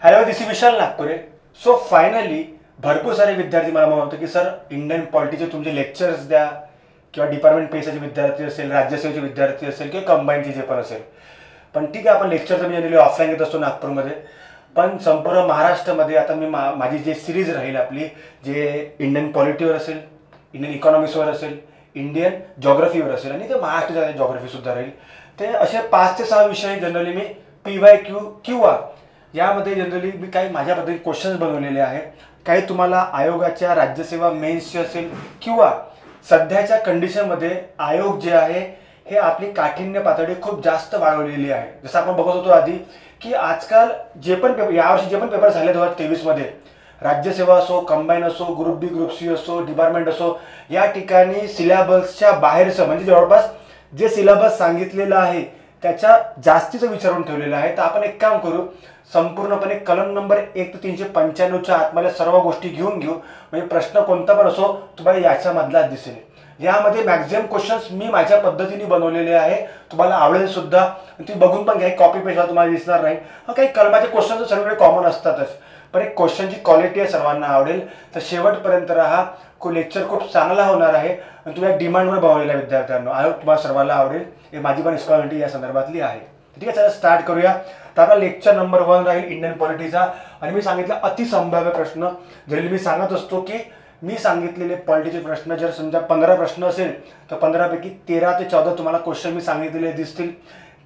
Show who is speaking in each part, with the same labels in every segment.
Speaker 1: Hello, this is Vishal Nagpure. So finally भरपूर सारे विद्यार्थी मला म्हणतो की सर इंडियन पॉलिटीचे तुमचे लेक्चर्स द्या, किंवा डिपार्टमेंट पेसाचे विद्यार्थी असेल, राज्यसेवेचे विद्यार्थी असेल किंवा कंबाईनचे जे पण असेल. पण ठीक आहे, आपण लेक्चर तर मी जनरली ऑफलाईन घेत असतो नागपूरमध्ये. पण संपूर्ण महाराष्ट्रामध्ये आता मी माझी जे सिरीज राहील आपली, जे इंडियन पॉलिटीवर असेल, इंडियन इकॉनॉमिक्सवर असेल, इंडियन जॉग्रफीवर असेल आणि ते महाराष्ट्राच्या जॉग्रफीसुद्धा राहील. ते असे 5 ते 6 विषय जनरली मी PYQ किंवा यामध्ये जनरली मी काही माझ्या पद्धतीने क्वेश्चन्स बनवलेले आहेत. काही तुम्हाला आयोगाच्या राज्यसेवा मेन्सचे असेल किंवा सध्याच्या कंडिशनमध्ये आयोग जे आहे हे आपली काठिण्य पातळी खूप जास्त वाढवलेली आहे. जसं आपण बघत होतो आधी की आजकाल जे पण पेपर यावर्षी जे पण पेपर झाले 2023 मध्ये, राज्यसेवा असो, कंबाईन असो, ग्रुप बी ग्रुप सी असो, डिपार्टमेंट असो, या ठिकाणी सिलेबसच्या बाहेरचं म्हणजे जवळपास जे सिलेबस सांगितलेलं आहे त्याच्या जास्तीचं विचारून ठेवलेलं आहे. तर आपण एक काम करू, संपूर्णपणे कलम नंबर 1 ते 395च्या आतमध्ये सर्व गोष्टी घेऊन घेऊ. म्हणजे प्रश्न कोणता पण असो तुम्हाला याच्यामधला दिसेल. यामध्ये मॅक्झिमम क्वेश्चन्स मी माझ्या पद्धतीने बनवलेले आहे, तुम्हाला आवडेल सुद्धा. तुम्ही बघून पण घ्या, कॉपी पेस्टला तुम्हाला दिसणार नाही. काही कलमाचे क्वेश्चन्स सर्वकडे कॉमन असतातच, पण एक क्वेश्चनची क्वालिटी आहे सर्वांना आवडेल. तर शेवटपर्यंत राहा, लेक्चर खूप चांगला होणार आहे आणि तुम्ही डिमांडवर बनवलेल्या विद्यार्थ्यांना आयोग तुम्हाला सर्वांना आवडेल. हे माझी पण रिस्पॉन्सिबिलिटी या संदर्भातली आहे. ठीक आहे, चला स्टार्ट करूया. तर आपला लेक्चर नंबर 1 राहील इंडियन पॉलिटीचा. आणि मी सांगितलं अतिसंभाव्य प्रश्न. जरी मी सांगत असतो की मी सांगितलेले पॉलिटीचे प्रश्न जर समजा 15 प्रश्न असेल तर 15 पैकी 13 ते 14 तुम्हाला क्वेश्चन मी सांगितलेले दिसतील.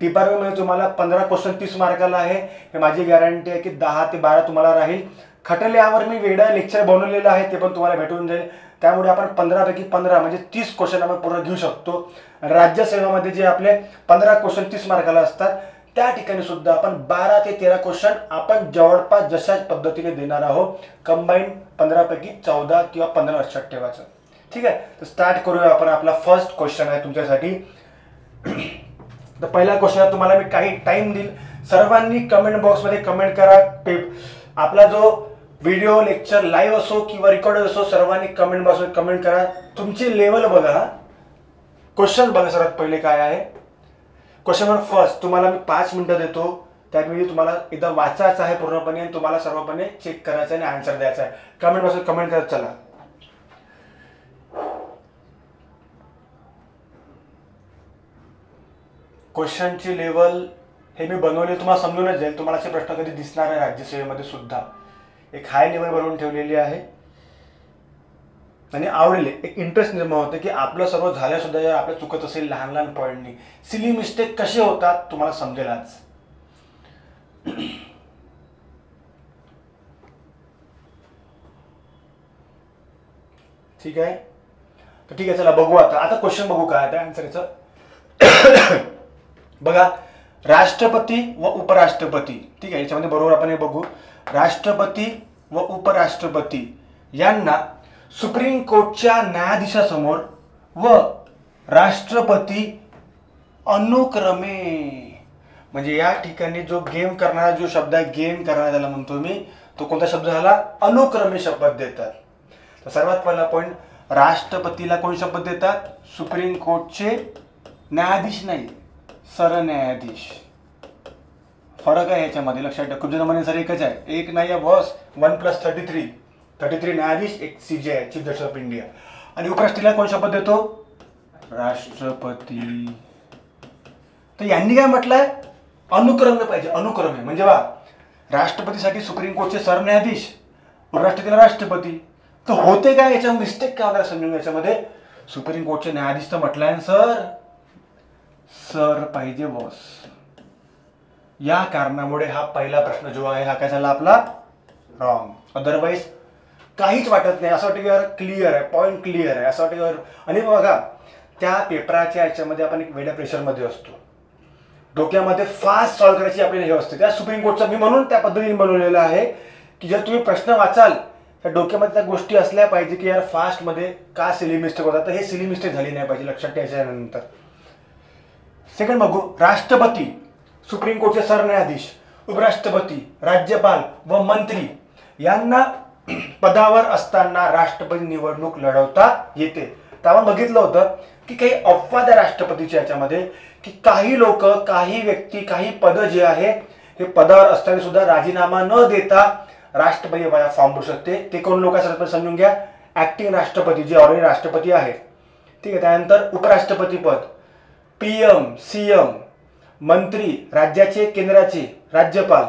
Speaker 1: डिपार्टमेंटमध्ये तुम्हाला 15 क्वेश्चन 30 मार्काला आहे. हे माझी गॅरंटी आहे की 10 ते 12 तुम्हाला राहील. खटल्यावर मी वेगळा लेक्चर बनवलेलं आहे, ते पण तुम्हाला भेटून जाईल. त्यामुळे आपण 15 पैकी 15 म्हणजे 30 क्वेश्चन आपण पूर्ण घेऊ शकतो. राज्यसेवेमध्ये जे आपले 15 क्वेश्चन 30 मार्काला असतात त्या ठिकाणी सुद्धा आपण 12 ते 13 क्वेश्चन आपण जवळपास जशाच पद्धतीने देणार आहोत. कंबाईन 15 पैकी 14 किंवा 15 लक्षात ठेवायचं. ठीक आहे, तर स्टार्ट करूया आपण. आपला फर्स्ट क्वेश्चन आहे तुमच्यासाठी. तर पहिला क्वेश्चन तुम्हाला मी काही टाइम देईल, सर्वांनी कमेंट बॉक्समध्ये कमेंट करा. आपला जो व्हिडिओ लेक्चर लाईव्ह असो किंवा रेकॉर्डेड असो, सर्वांनी कमेंट बॉक्समध्ये कमेंट करा. तुमची लेवल बघा. क्वेश्चन बघा सर्वात पहिले काय आहे. क्वेश्चन नंबर फर्स्ट तुम्हाला मी 5 मिनिटं देतो. त्यावेळी तुम्हाला एकदा वाचायचं आहे पूर्णपणे आणि तुम्हाला सर्वपणे चेक करायचं आणि आन्सर द्यायचा आहे. कमेंट बॉक्समध्ये कमेंट करत चला. क्वेश्चनची लेवल हे मी बनवले तुम्हाला समजूनच जाईल. तुम्हाला असे प्रश्न कधी दिसणार आहे राज्यसेवेमध्ये सुद्धा. एक हाय लेवल बनवून ठेवलेली आहे आणि आवडले. एक इंटरेस्ट निर्माण होते की आपलं सर्व झाल्या सुद्धा जर आपलं चुकत असेल लहान लहान पॉईंटनी, सिली मिस्टेक कसे होतात तुम्हाला समजेल आज. ठीक आहे, तर ठीक आहे, चला बघू आता क्वेश्चन बघू काय आता आन्सरचं. बघा, राष्ट्रपती व उपराष्ट्रपती. ठीक आहे, याच्यामध्ये बरोबर आपण हे बघू. राष्ट्रपती व उपराष्ट्रपती यांना सुप्रीम कोर्टच्या न्यायाधीशासमोर व राष्ट्रपती अनुक्रमे, म्हणजे या ठिकाणी जो गेम करणारा जो शब्द आहे, गेम करणारा त्याला म्हणतो मी, तो कोणता शब्द झाला, अनुक्रमे शपथ देतात. तर सर्वात पहिला पॉईंट, राष्ट्रपतीला कोण शपथ देतात, सुप्रीम कोर्टचे न्यायाधीश नाही, सरन्यायाधीश. फरक आहे याच्यामध्ये, लक्षात ठेवा. खूप जण म्हणे सर एकच आहे. एक नाही आहे बॉस, 1 + 33 न्यायाधीश, एक CJ आहे, चीफ जस्टिस ऑफ इंडिया. आणि उपराष्ट्रपतीला कोण शपथ देतो, राष्ट्रपती. तर यांनी काय म्हटलंय, अनुक्रमे पाहिजे, अनुक्रमे. म्हणजे वा, राष्ट्रपतीसाठी सुप्रीम कोर्टचे सरन्यायाधीश, उपराष्ट्रपतीला राष्ट्रपती. तर होते काय याच्या मिस्टेक काय होणार समजून. याच्यामध्ये सुप्रीम कोर्टचे न्यायाधीश तर म्हटलंय सर पाहिजे बॉस. या कारणामुळे हा पहिला प्रश्न जो आहे हा काय झाला आपला, रॉंग. अदरवाईज काहीच वाटत नाही, असं वाटतं की यार क्लिअर आहे, पॉईंट क्लिअर आहे असं वाटतं. आणि बघा, त्या पेपराच्या याच्यामध्ये आपण एक वेगळ्या प्रेशरमध्ये असतो, डोक्यामध्ये फास्ट सॉल्व्ह करायची आपल्याला हे असते. त्या सुप्रीम कोर्टचं मी म्हणून त्या पद्धतीने बनवलेलं आहे की जर तुम्ही प्रश्न वाचाल त्या डोक्यामध्ये त्या गोष्टी असल्या पाहिजे की यार फास्टमध्ये का सिली मिस्टेक होतात. तर हे सिली मिस्टेक झाली नाही पाहिजे, लक्षात ठेवायच्यानंतर. सेकंड बघू, राष्ट्रपती, सुप्रीम कोर्टचे सरन्यायाधीश, उपराष्ट्रपती, राज्यपाल व मंत्री यांना पदावर असताना राष्ट्रपती निवडणूक लढवता येते. तर आपण बघितलं होतं की काही अपवाद आहे राष्ट्रपतीच्या याच्यामध्ये, की काही लोक, काही व्यक्ती, काही पद जे आहे हे पदावर असताना सुद्धा राजीनामा न देता राष्ट्रपती फॉर्म भरू शकते. ते कोण लोक असतात समजून घ्या. ऍक्टिंग राष्ट्रपती जे ऑलरेडी राष्ट्रपती आहेत, ठीक आहे. त्यानंतर उपराष्ट्रपती पद, PM, CM, मंत्री, राज्याचे केंद्राचे राज्यपाल,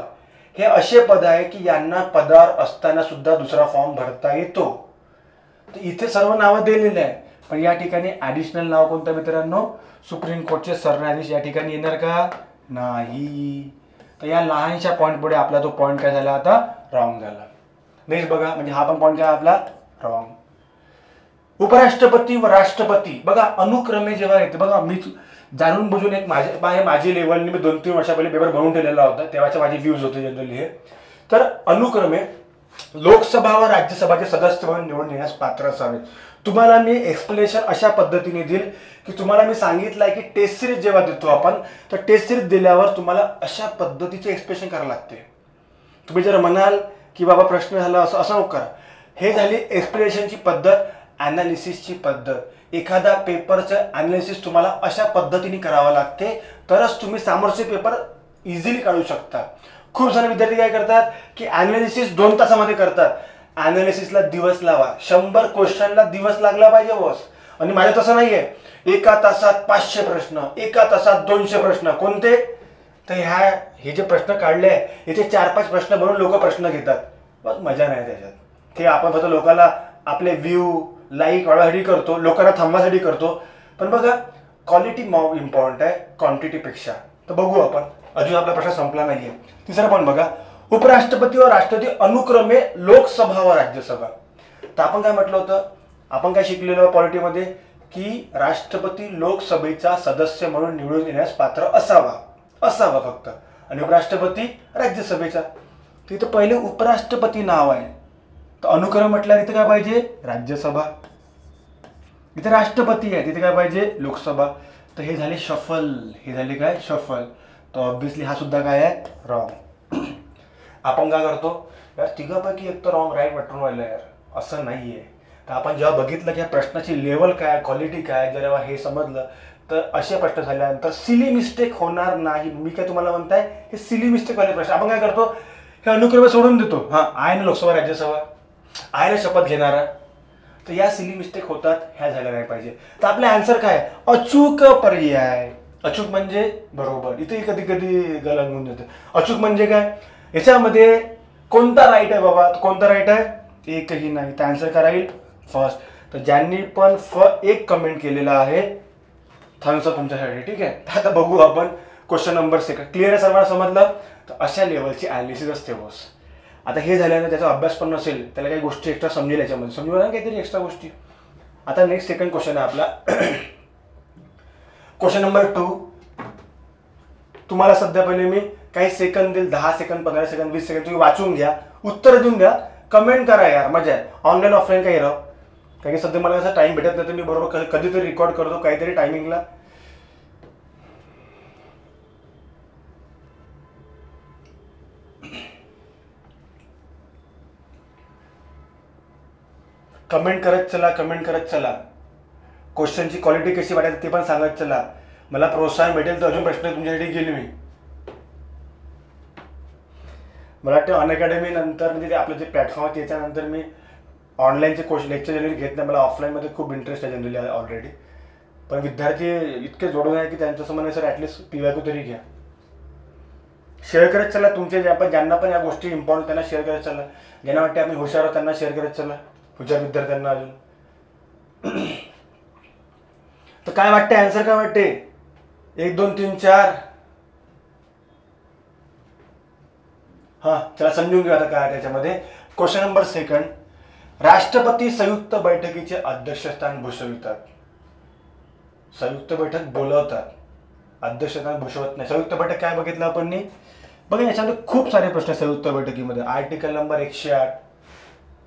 Speaker 1: हे असे पद आहे की यांना पदावर असताना सुद्धा दुसरा फॉर्म भरता येतो. तर इथे सर्व नावं दिलेली आहे, पण या ठिकाणी ॲडिशनल नाव कोणतं मित्रांनो? सुप्रीम कोर्टचे सरन्यायाधीश या ठिकाणी येणार का? नाही. तर या लहानशा पॉईंट पुढे आपला तो पॉईंट काय झाला? आता रॉंग झाला. नेक्स्ट बघा, म्हणजे हा पण पॉईंट काय आपला रॉंग. उपराष्ट्रपती व राष्ट्रपती बघा अनुक्रमे जेव्हा येते बघा, मी जाणून बुजून एक माझी लेवलने मी 2-3 वर्षा पहिले पेपर बनवून ठेवलेला होता, तेव्हाचे माझे व्ह्यूज होते जनरली हे. तर अनुक्रमे लोकसभा व राज्यसभाचे सदस्य म्हणून निवडून येण्यास पात्र असावे. तुम्हाला मी एक्सप्लेनेशन अशा पद्धतीने देईल की तुम्हाला मी सांगितलंय की टेस्ट सिरीज जेव्हा देतो आपण, तर टेस्ट सिरीज दिल्यावर तुम्हाला अशा पद्धतीचे एक्सप्लेनेशन करावं लागते. तुम्ही जर म्हणाल की बाबा प्रश्न झाला असं नको करा. हे झाली एक्सप्लेनेशनची पद्धत, ॲनालिसिसची पद्धत. एखादा पेपरचं ॲनालिसिस तुम्हाला अशा पद्धतीने करावं लागते, तरच तुम्ही समोरचे पेपर इझिली काढू शकता. खूप सारे विद्यार्थी काय करतात की ॲनालिसिस 2 तासामध्ये करतात. ॲनालिसिसला दिवस लावा, 100 क्वेश्चनला दिवस लागला पाहिजे बॉस. आणि माझं तसं नाही आहे. एका तासात 500 प्रश्न, एका तासात 200 प्रश्न. कोणते? तर हे जे प्रश्न काढले आहे, याचे 4-5 प्रश्न बनवून लोक प्रश्न घेतात. बस मजा नाही त्याच्यात. ते आपण फक्त लोकांना आपले व्ह्यू लाईक वाढवायसाठी करतो, लोकांना थांबवासाठी करतो. पण बघा क्वालिटी मॉब इम्पॉर्टंट आहे क्वांटिटीपेक्षा. तर बघू आपण, अजून आपला प्रश्न संपला नाहीये. तिसरा पण बघा, उपराष्ट्रपती व राष्ट्रपती अनुक्रमे लोकसभा व राज्यसभा. तर आपण काय म्हटलं होतं, आपण काय शिकलेलो पॉलिटीमध्ये की राष्ट्रपती लोकसभेचा सदस्य म्हणून निवडून येण्यास पात्र असावा फक्त, आणि उपराष्ट्रपती राज्यसभेचा. तिथं पहिले उपराष्ट्रपती नाव आहे, तर अनुक्रम म्हटल्यावर इथे काय पाहिजे? राज्यसभा. इथे राष्ट्रपती आहे, तिथे काय पाहिजे? लोकसभा. तर हे झाले शफल, हे झाले काय? शफल. तर ऑब्व्हियसली हा सुद्धा काय आहे? रॉंग. आपण काय करतो यार, तिघापैकी एक तर रॉंग राईट वाटून राहिलं यार, असं नाही आहे. तर आपण जेव्हा बघितलं की या प्रश्नाची लेवल काय, क्वालिटी काय, जेव्हा हे समजलं, तर असे प्रश्न झाल्यानंतर सिली मिस्टेक होणार नाही. मी काय तुम्हाला म्हणताय, हे सिली मिस्टेकवाले प्रश्न आपण काय करतो, हे अनुक्रमे सोडून देतो. हां, आहे ना लोकसभा राज्यसभा, आहे ना शपथ घेणारा. तर या सिली मिस्टेक होतात, ह्या झाल्या नाही पाहिजे. तर आपला आन्सर काय? अचूक पर्याय. अचूक म्हणजे बरोबर. इथे कधी कधी गलंगून जाते. अचूक म्हणजे काय? याच्यामध्ये कोणता राईट आहे बाबा? कोणता राईट आहे? एकही नाही. तर आन्सर काय राहील? फर्स्ट. तर ज्यांनी पण एक कमेंट केलेला आहे, थँक्स तुमच्यासाठी. ठीक आहे. आता बघू आपण क्वेश्चन नंबर 2. क्लिअर आहे सर्वांना? समजलं? तर अशा लेवलची ॲनालिसिस असते बॉस. आता हे झाल्यानं त्याचा अभ्यास पण नसेल, त्याला काही गोष्टी एक्स्ट्रा समजेल, याच्यामध्ये समजू ना काहीतरी एक्स्ट्रा गोष्टी. आता नेक्स्ट सेकंड क्वेश्चन आहे आपला. Question number 2. तुम्हाला सध्या पहिले मी काही सेकंद देईल, 10 सेकंद, 15 सेकंद, 20 सेकंद. तुम्ही वाचून घ्या, उत्तर देऊन द्या, कमेंट करा यार, मजा आहे. ऑनलाईन ऑफलाईन काही राह, कारण की सध्या मला असा टाइम भेटत नाही, तर मी बरोबर कधीतरी रेकॉर्ड करतो काहीतरी टायमिंगला. कमेंट करत चला. क्वेश्चनची क्वालिटी कशी वाटते ते पण सांगत चला. मला प्रोत्साहन भेटेल तर अजून प्रश्न तुमच्यासाठी घेईल मी. मला वाटतं अनअकॅडमी नंतर, म्हणजे आपलं जे प्लॅटफॉर्म आहे त्याच्यानंतर मी ऑनलाईनचे लेक्चर जनरली घेत नाही. मला ऑफलाईनमध्ये खूप इंटरेस्ट आहे जनरली ऑलरेडी. पण विद्यार्थी इतके जोडून आहे की त्यांच्यासमोर नाही सर ॲटलिस्ट PYQ तरी घ्या. शेअर करत चला. तुमचे ज्यांना पण या गोष्टी इम्पॉर्टंट त्यांना शेअर करत चला. ज्यांना वाटते आम्ही हुशार आहोत त्यांना शेअर करत चला, हुशार विद्यार्थ्यांना अजून. तर काय वाटते? आन्सर काय वाटते? 1 2 3 4. हां, चला समजून घेऊ आता काय त्याच्यामध्ये. Question number 2. राष्ट्रपती संयुक्त बैठकीचे अध्यक्षस्थान भूषवितात. संयुक्त बैठक बोलवतात, अध्यक्षस्थान भूषवत नाही. संयुक्त बैठक काय बघितलं आपण? बघा याच्यामध्ये खूप सारे प्रश्न संयुक्त बैठकीमध्ये. आर्टिकल नंबर 108,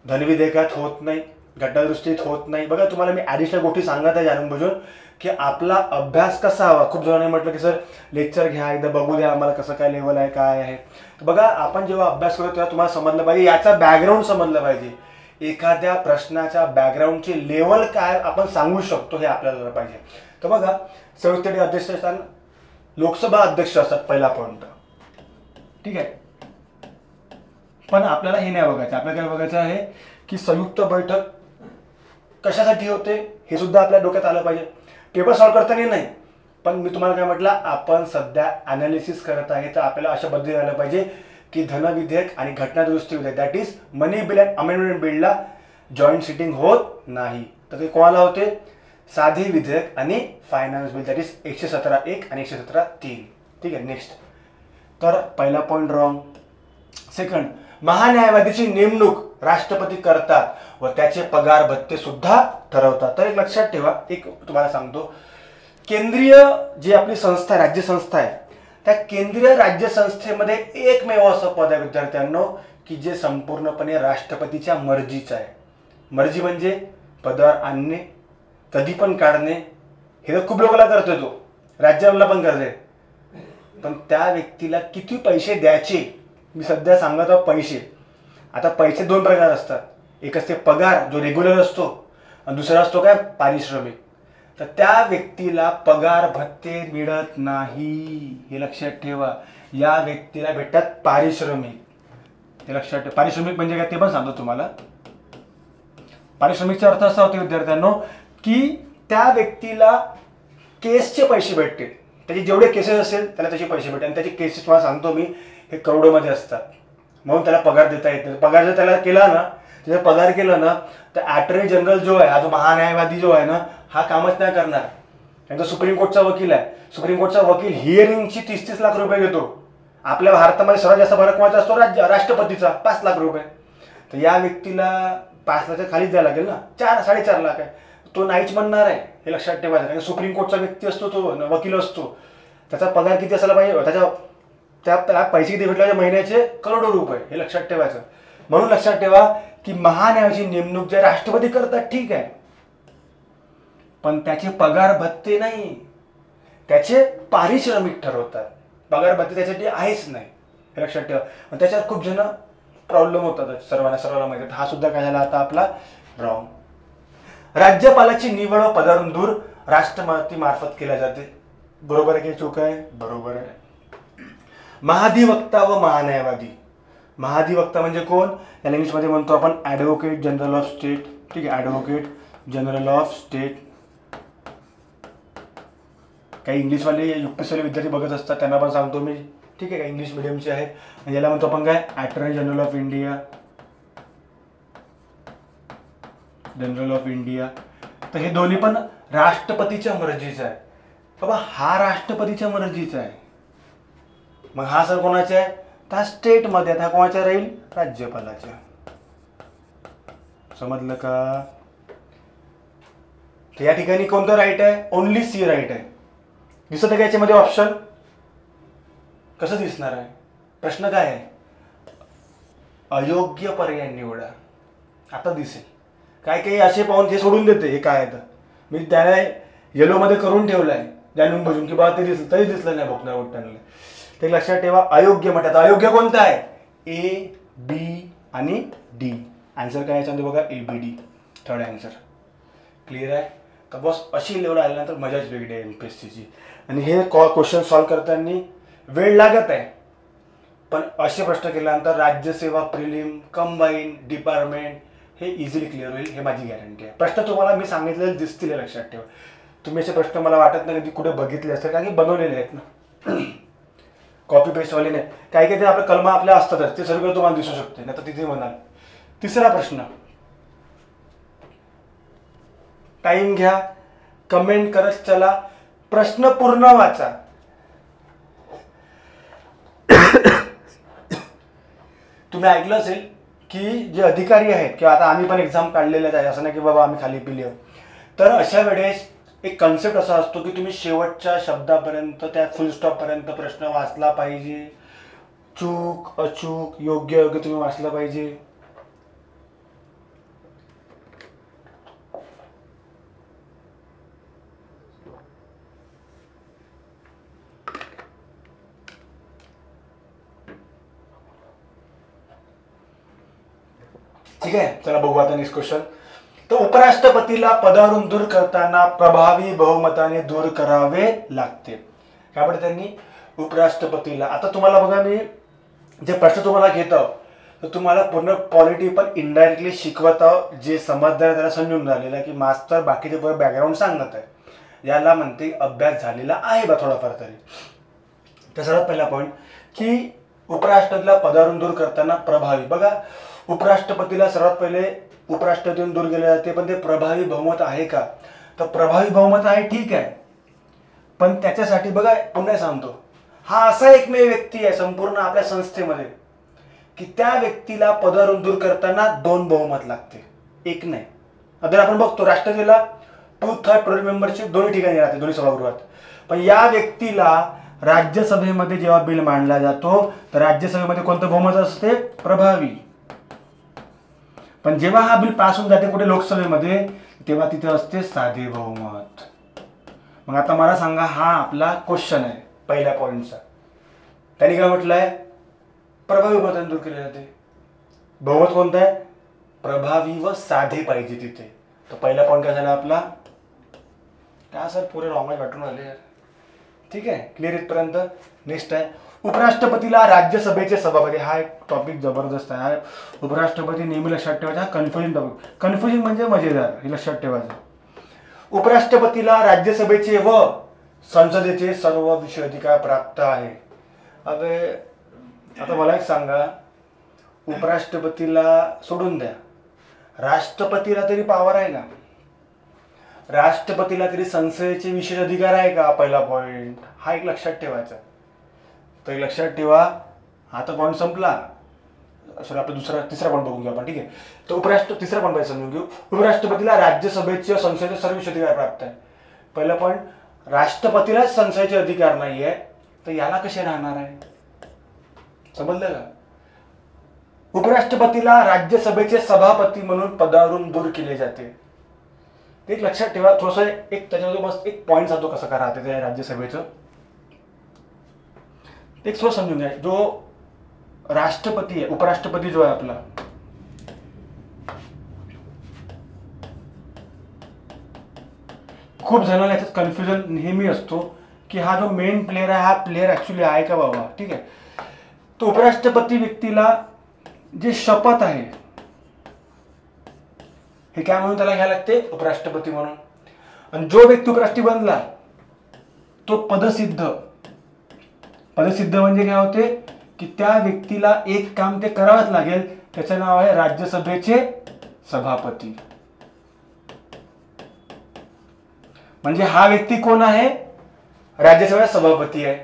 Speaker 1: धनविधेयकात होत नाही, घटनादुरुस्तीत होत नाही. बघा तुम्हाला मी ॲडिशनल गोष्टी सांगत आहे जाणून बुजून की आपला अभ्यास कसा हवा. खूप जणांनी म्हटलं की सर लेक्चर घ्या, एकदा बघू द्या आम्हाला कसं काय लेवल आहे, काय आहे. बघा आपण जेव्हा अभ्यास करतो तेव्हा तुम्हाला समजलं पाहिजे, याचा बॅकग्राऊंड समजलं पाहिजे. एखाद्या प्रश्नाच्या बॅकग्राऊंडची लेवल काय आपण सांगू शकतो हे आपल्याला पाहिजे. तर बघा संयुक्त अध्यक्षस्थान लोकसभा अध्यक्ष असतात, पहिला पॉईंट. ठीक आहे. पण आपल्याला हे नाही बघायचं. आपल्याला काय बघायचं आहे की संयुक्त बैठक कशासाठी होते हे सुद्धा आपल्या डोक्यात आलं पाहिजे. पेपर सॉल्व्ह करताना नाही, पण मी तुम्हाला काय म्हटलं, आपण सध्या अनालिसिस करत आहे, तर आपल्याला अशा पद्धतीने आलं पाहिजे की धन विधेयक आणि घटना दुरुस्ती विधेयक, that is money bill and amendment बिलला जॉईंट सिटिंग होत नाही. तर ते कोणाला होते, साधे विधेयक आणि फायनान्स बिल, दॅट इज 117(1) आणि 117(3). ठीक आहे. नेक्स्ट, तर पहिला पॉईंट रॉंग. सेकंड, महान्यायवादीची नेमणूक राष्ट्रपती करतात व त्याचे पगार भत्ते सुद्धा ठरवतात. तर एक लक्षात ठेवा, एक तुम्हाला सांगतो, केंद्रीय जी आपली संस्था आहे, राज्य संस्था आहे, त्या केंद्रीय राज्य संस्थेमध्ये एकमेव असं पद आहे विद्यार्थ्यांनो की जे संपूर्णपणे राष्ट्रपतीच्या मर्जीचं आहे. मर्जी म्हणजे पदावर आणणे, कधी पण काढणे, हे तर खूप लोकांना करतो, तो राज्याला पण करते. पण त्या व्यक्तीला किती पैसे द्यायचे, मी सध्या सांगत आहोत पैसे. आता पैसे दोन प्रकार असतात, एक असते पगार जो रेग्युलर असतो आणि दुसरा असतो काय, पारिश्रमिक. तर त्या व्यक्तीला पगार भत्ते मिळत नाही, हे लक्षात ठेवा. या व्यक्तीला भेटतात पारिश्रमिक, हे लक्षात ठेवा. पारिश्रमिक म्हणजे काय ते पण सांगतो तुम्हाला. पारिश्रमिकचा अर्थ असा होतो विद्यार्थ्यांनो की त्या व्यक्तीला केसचे पैसे भेटते, त्याचे जेवढे केसेस असेल त्याला तसे पैसे भेटते. आणि त्याचे केसेस तुम्हाला सांगतो मी, हे करोडोमध्ये असतात, म्हणून त्याला पगार देता येते. पगार जर त्याला केला ना, त्याचा पगार केला ना, तर अटॉर्नी जनरल जो आहे, हा जो महान्यायवादी जो आहे ना, हा कामच नाही करणार. त्यांचा सुप्रीम कोर्टचा वकील आहे, सुप्रीम कोर्टचा वकील हिअरिंगची 30-30 लाख रुपये घेतो. आपल्या भारतामध्ये सर्वात जास्त फरक कोणाचा असतो, राष्ट्रपतीचा, 5 लाख रुपये. तर या व्यक्तीला 5 लाखाच्या खालीच द्यायला लागेल ना, 4-4.5 लाख आहे, तो नाहीच म्हणणार आहे, हे लक्षात ठेवायचं. कारण सुप्रीम कोर्टचा व्यक्ती असतो, तो वकील असतो, त्याचा पगार किती असायला पाहिजे, त्याला पैसे किती भेटले महिन्याचे, करोडो रुपये, हे लक्षात ठेवायचं. म्हणून लक्षात ठेवा की महान्यायाची नेमणूक जे राष्ट्रपती करतात ठीक आहे, पण त्याचे पगार भत्ते नाही, त्याचे पारिश्रमिक ठरवतात. पगार भत्ते त्याच्यासाठी आहेच नाही, हे लक्षात ठेवा. पण त्याच्यावर खूप जण प्रॉब्लेम होतात, सर्वांना माहिती. हा सुद्धा काय झाला आता आपला रॉंग. राज्यपालाची निवड व पदावरून दूर राष्ट्रपती मार्फत केल्या जाते. बरोबर आहे की चूक आहे, बरोबर आहे. महाधिवक्ता व महान्यायवादी. महाधिवक्ता म्हणजे कोण, याला इंग्लिशमध्ये म्हणतो आपण ॲडव्होकेट जनरल ऑफ स्टेट. ठीक आहे, ॲडव्होकेट जनरल ऑफ स्टेट. काही इंग्लिशवाले युपीएससीवाले विद्यार्थी बघत असतात, त्यांना पण सांगतो मी, ठीक आहे, का इंग्लिश मिडियमचे आहेत. आणि याला म्हणतो आपण काय, attorney general of India, general of India. तर हे दोन्ही पण राष्ट्रपतीच्या मर्जीचं आहे. बाबा हा राष्ट्रपतीच्या मर्जीचा आहे, मग हा सर कोणाचा आहे, त्या स्टेटमध्ये, हा कोणाचा राहील, राज्यपालाच्या. समजलं का. तर या ठिकाणी कोणतं राईट आहे, ओनली सी राईट आहे. दिसत आहे का याच्यामध्ये ऑप्शन, कसं दिसणार आहे, प्रश्न काय आहे, अयोग्य पर्याय निवडा. आता दिसेल. काय काही असे पाहून ते सोडून देते, हे काय आहे तर मी त्याला येलोमध्ये करून ठेवलं आहे जाणून बजून की बाबा ते दिसलं, तरी दिसलं नाही बघणार उठताना. ते लक्षात ठेवा. अयोग्य म्हणतात, अयोग्य कोणतं आहे, ए, बी आणि डी. आन्सर काय याच्यामध्ये बघा, ABD, थर्ड आन्सर. क्लिअर आहे का बॉस. अशी लेवल आल्यानंतर मजाच वेगळी आहे MPSCची. आणि हे क्वेश्चन सॉल्व्ह करताना वेळ लागत आहे, पण असे प्रश्न केल्यानंतर राज्यसेवा प्रिलिम, कंबाईन, डिपार्टमेंट हे इझिली क्लिअर होईल, हे माझी गॅरंटी आहे. प्रश्न तुम्हाला मी सांगितलेले दिसतील, लक्षात ठेवा. तुम्ही असे प्रश्न मला वाटत नाही कधी कुठे बघितले असतील, कारण की बनवलेले आहेत ना, कॉपी पेस्टवाले नाही. काही काही ते आपल्या कलमा आपल्या असतातच, ते सगळं तुम्हाला दिसू शकते, नाही तर तिथे म्हणाल. तिसरा प्रश्न, टाइम घ्या, कमेंट करत चला, प्रश्न पूर्ण वाचा. तुम्ही ऐकलं असेल की जे अधिकारी आहेत, किंवा आता आम्ही पण एक्झाम काढलेल्याच आहे, असं नाही की बाबा आम्ही खाली पिली. तर अशा वेळेस एक कन्सेप्ट असा असतो की तुम्ही शेवटच्या शब्दापर्यंत, त्या फुल स्टॉपपर्यंत प्रश्न वाचला पाहिजे. चूक, अचूक, योग्य योग्य तुम्ही वाचलं पाहिजे. ठीक आहे, चला बघू आता नेक्स्ट क्वेश्चन. तर उपराष्ट्रपतीला पदावरून दूर करताना प्रभावी बहुमताने दूर करावे लागते. त्यामुळे त्यांनी उपराष्ट्रपतीला, आता तुम्हाला बघा मी जे प्रश्न तुम्हाला घेतो तर तुम्हाला पूर्ण पॉलिटी पण इनडायरेक्टली शिकवत आहोत, जे समजदार त्याला समजून झालेलं आहे की मास्तर बाकीचे पूर्ण बॅकग्राऊंड सांगत आहे, याला म्हणते अभ्यास झालेला आहे बा थोडाफार तरी. तर सर्वात पहिला पॉईंट की उपराष्ट्रपतीला पदावरून दूर करताना प्रभावी. बघा, उपराष्ट्रपतीला सर्वात पहिले उपराष्ट्रपतीवरून दूर केले जाते, पण ते प्रभावी बहुमत आहे का? तर प्रभावी बहुमत आहे, ठीक आहे, पण त्याच्यासाठी बघा पुन्हा सांगतो, हा असा एकमेव व्यक्ती आहे संपूर्ण आपल्या संस्थेमध्ये की त्या व्यक्तीला पदावरून दूर करताना 2 बहुमत लागते, एक नाही. आता आपण बघतो राष्ट्रपतीला 2/3 टोटल मेंबरशिप दोन्ही ठिकाणी राहते, दोन्ही सभागृहात. पण या व्यक्तीला राज्यसभेमध्ये जेव्हा बिल मांडला जातो तर राज्यसभेमध्ये कोणतं बहुमत असते? प्रभावी. पण जेव्हा हा बिल पास होऊन जाते कुठे लोकसभेमध्ये, तेव्हा तिथे असते साधे बहुमत. मग आता मला सांगा, हा आपला क्वेश्चन आहे पहिल्या पॉईंटचा. त्यांनी काय म्हटलंय? प्रभावी बहुमताने दूर केले जाते. बहुमत कोणतं आहे? प्रभावी व साधे पाहिजे तिथे. तर पहिला पॉईंट काय झाला आपला? काय सर पुरे रॉंग वाटून आले. ठीक आहे, क्लिअर इथपर्यंत. नेक्स्ट आहे उपराष्ट्रपतीला राज्यसभेचे सभापती. हा एक टॉपिक जबरदस्त आहे. उपराष्ट्रपती नेहमी लक्षात ठेवायचा, हा कन्फ्युजन टॉपिक. कन्फ्युजन म्हणजे मजेदार, हे लक्षात ठेवायचं. उपराष्ट्रपतीला राज्यसभेचे व संसदेचे सर्व विशेष अधिकार प्राप्त आहे. अबे आता मला एक सांगा, उपराष्ट्रपतीला सोडून द्या, राष्ट्रपतीला तरी पावर आहे का? राष्ट्रपतीला तरी संसदेचे विशेष अधिकार आहे का? पहिला पॉईंट हा एक लक्षात ठेवायचा. तर लक्षात ठेवा, आता पॉईंट संपला. सॉरी, आपला तिसरा पॉईंट बघून घेऊ आपण. ठीक आहे, तर तिसरा पॉईंट समजून घेऊ. उपराष्ट्रपतीला राज्यसभेचे संसदेचे सर्व विशेष अधिकार प्राप्त आहे. पहिला पॉईंट, राष्ट्रपतीला संसदेचे अधिकार नाही आहे, तर याला कसे राहणार आहे? समजलं का? उपराष्ट्रपतीला राज्यसभेचे सभापती म्हणून पदावरून दूर केले जाते. एक लक्षात ठेवा. थोडंसं एक त्याच्यावर मस्त एक पॉईंट सांगतो कसं काय राहते त्या राज्यसभेचं. एक थोडं समजून घ्या. जो राष्ट्रपती आहे, उपराष्ट्रपती जो आहे आपला, खूप जणांना याच्यात कन्फ्युजन नेहमी असतो की हा जो मेन प्लेअर आहे, हा प्लेअर ऍक्च्युली आहे का बाबा? ठीक आहे, तो उपराष्ट्रपती व्यक्तीला जे शपथ आहे हे काय म्हणून त्याला घ्यायला लागते? उपराष्ट्रपती म्हणून. आणि जो व्यक्ती उपराष्ट्रपती बनला तो पदसिद्ध. पदसिद्ध म्हणजे काय होते की त्या व्यक्तीला एक काम ते करावंच लागेल, त्याचं नाव आहे राज्यसभेचे सभापती. म्हणजे हा व्यक्ती कोण आहे? राज्यसभेचा सभापती आहे.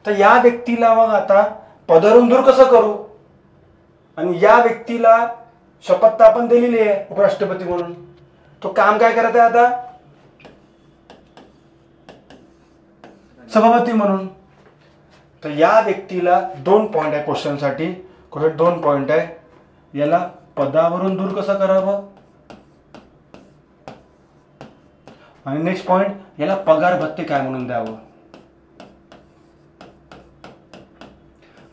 Speaker 1: तर या व्यक्तीला मग आता पदावरून दूर कसं करू? आणि या व्यक्तीला शपथ आपण दिलेली आहे उपराष्ट्रपती म्हणून, तो काम काय करत आहे आता? सभापती म्हणून. तर या व्यक्तीला 2 पॉइंट आहे क्वेश्चनसाठी. कुठे 2 पॉइंट आहे. याला पदावरून दूर कसं करावं, आणि नेक्स्ट पॉइंट, याला पगार भत्ते काय म्हणून द्यावं.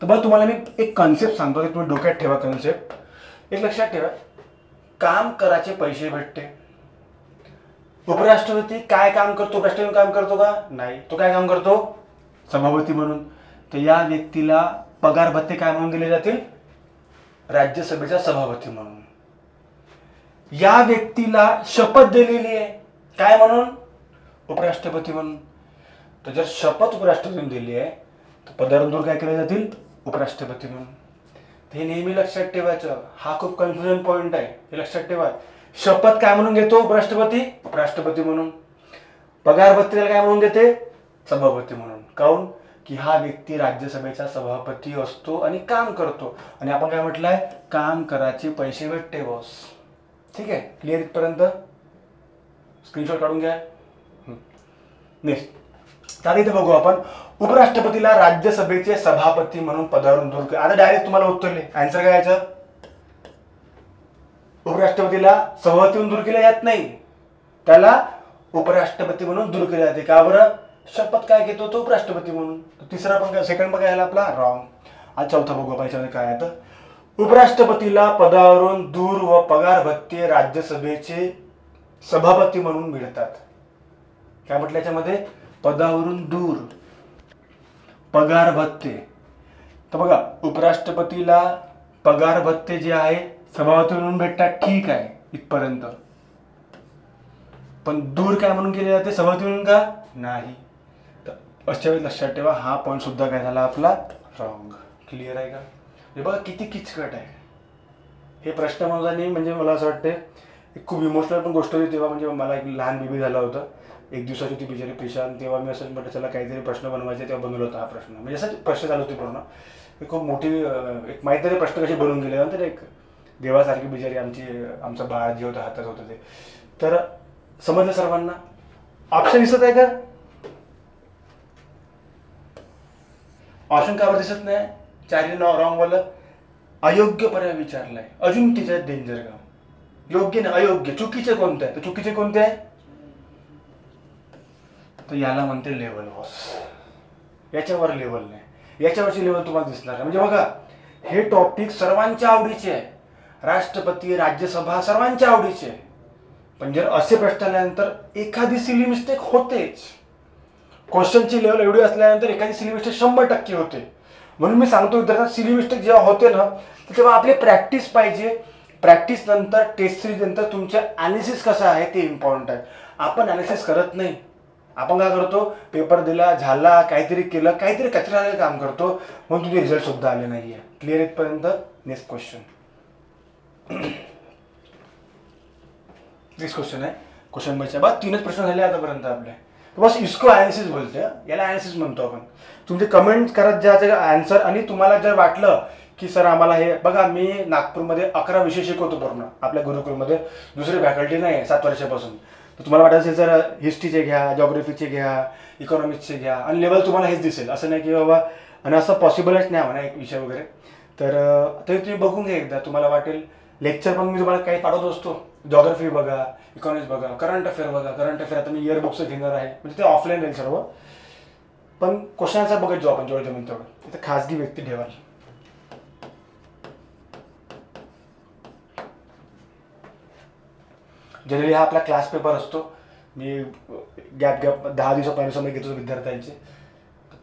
Speaker 1: तर बघ, तुम्हाला मी एक कॉन्सेप्ट सांगतो, तुम्ही डोक्यात ठेवा कॉन्सेप्ट. एक लक्षात ठेवा, काम करायचे पैसे भेटते. उपराष्ट्रपती काय काम करतो? उपराष्ट्रपती काम करतो का? नाही. तो काय काम करतो? सभापती म्हणून. तर या व्यक्तीला पगार भत्ते काय म्हणून दिले जातील? राज्यसभेचा सभापती म्हणून. या व्यक्तीला शपथ दिलेली आहे काय म्हणून? उपराष्ट्रपती म्हणून. तर जर शपथ उपराष्ट्रपतीने दिली आहे तर पदावरून दूर काय केले जातील? उपराष्ट्रपती म्हणून. हे नेहमी लक्षात ठेवायचं. हा खूप कन्फ्युजन पॉइंट आहे, हे लक्षात ठेवा. शपथ काय म्हणून घेतो उपराष्ट्रपती? उपराष्ट्रपती म्हणून. पगार भत्तेला काय म्हणून घेते? सभापती म्हणून. काऊन की हा व्यक्ती राज्यसभेचा सभापती असतो आणि काम करतो. आणि आपण काय म्हटलंय? काम करायचे पैसे भेटते बॉस. ठीक आहे, क्लिअर इथपर्यंत? स्क्रीनशॉट काढून घ्या. नेक्स्ट, तर इथे बघू आपण, उपराष्ट्रपतीला राज्यसभेचे सभापती म्हणून पदावरून दूर केले. आता डायरेक्ट तुम्हाला उत्तरले आन्सर काय यायचं? उपराष्ट्रपतीला सभापतीहून दूर केले जात नाही, त्याला उपराष्ट्रपती म्हणून दूर केले जाते. का बरं? शपथ काय घेतो तो? उपराष्ट्रपती म्हणून. तिसरा पण काय, सेकंड पण काय आपला रॉंग. आज चौथा बघू आपण याच्यामध्ये काय आहे. तर उपराष्ट्रपतीला पदावरून दूर व पगार भत्ते राज्यसभेचे सभापती म्हणून मिळतात. काय म्हटलं याच्यामध्ये? पदावरून दूर, पगार भत्ते. तर बघा, उपराष्ट्रपतीला पगार भत्ते जे आहे सभापतीकडून भेटतात, ठीक आहे इथपर्यंत, पण दूर काय म्हणून केले जाते, सभापतीकडून का नाही. तर अशा वेळी लक्षात ठेवा, हा पॉईंट सुद्धा काय झाला आपला रॉंग. क्लिअर आहे का? हे बघा किती किचकट आहे हे प्रश्न नाही. म्हणजे मला असं वाटतं एक खूप इमोशनल पण गोष्ट होती तेव्हा. म्हणजे मला एक लहान बेबी झाला होता, 1 दिवसाची ती बिचारी पेशंट. तेव्हा मी असं म्हटलं चला काहीतरी प्रश्न बनवायचे, तेव्हा बनवला होता हा प्रश्न. म्हणजे असं प्रश्न चालू होते पूर्ण, खूप मोठी एक माहीत नाही प्रश्न कसे बनवून गेले. नंतर एक देवासारखी बिचारी आमचं बाळ जे होतं हातात होतं ते. तर समजलं सर्वांना? ऑप्शन दिसत आहे का? ऑप्शन का दिसत नाही? 4 रॉंग वाला अयोग्य पर्याय विचारलाय. अजून त्याच्यात डेंजर काम. योग्य ना अयोग्य, चुकीचे कोणते आहे? तर चुकीचे कोणते आहे? तर याला म्हणते लेवल वॉस. याच्यावर लेवल नाही, याच्यावरची लेवल तुम्हाला दिसणार. म्हणजे बघा, हे टॉपिक सर्वांच्या आवडीचे आहे, राष्ट्रपती, राज्यसभा सर्वांच्या आवडीचे आहे. पण जर असे प्रश्न आल्यानंतर एखादी सिली मिस्टेक होतेच. क्वेश्चनची लेवल एवढी असल्यानंतर एखादी सिली मिस्टेक 100% होते. म्हणून मी सांगतो विद्यार्थ्यांना, सिली मिस्टेक जेव्हा होते ना, तेव्हा आपली प्रॅक्टिस पाहिजे. प्रॅक्टिस नंतर, टेस्ट सिरीज नंतर तुमचं ॲनालिसिस कसं आहे ते इम्पॉर्टंट आहे. आपण ॲनालिसिस करत नाही. आपण काय करतो, पेपर दिला, झाला, काहीतरी केलं, काहीतरी कचरा काम करतो, म्हणून तुझे रिझल्ट सुद्धा आले नाही आहे. क्लिअर इथपर्यंत? Next question. नेक्स्ट क्वेश्चन आहे क्वेश्चन नंबरच्या बाद 3च प्रश्न झाले आतापर्यंत आपले. बस इसको ॲनालिसिस बोलते, याला ॲनालिसिस म्हणतो आपण. तुमचे कमेंट करत जायचं आन्सर. आणि तुम्हाला जर वाटलं की सर आम्हाला हे बघा, मी नागपूरमध्ये 11 विषय शिकवतो पूर्ण आपल्या गुरुकुलमध्ये, दुसरी फॅकल्टी नाही आहे 7 वर्षापासून. तर तुम्हाला वाटत असेल सर हिस्ट्रीचे घ्या, जॉग्रफीचे घ्या, इकॉनॉमिक्सचे घ्या, आणि लेवल तुम्हाला हेच दिसेल, असं नाही की बाबा, आणि असं पॉसिबलच नाही म्हणा एक विषय वगैरे. तर तरी तुम्ही बघून घ्या एकदा, तुम्हाला वाटेल. लेक्चर पण मी तुम्हाला काही पाठवत असतो, जॉग्रफी बघा, इकॉनॉमिक्स बघा, करंट अफेअर बघा. करंट अफेअर आता मी इयरबुक्स घेणार आहे, म्हणजे ते ऑफलाईन राहील सर्व, पण क्वेश्चन आन्सर बघायचो आपण जेवढं जमेल तेवढं. तिथे खाजगी व्यक्ती ठेवाल. जनरली हा आपला क्लास पेपर असतो. मी गॅप 10 दिवसापर्यंत समय घेतो विद्यार्थ्यांचे,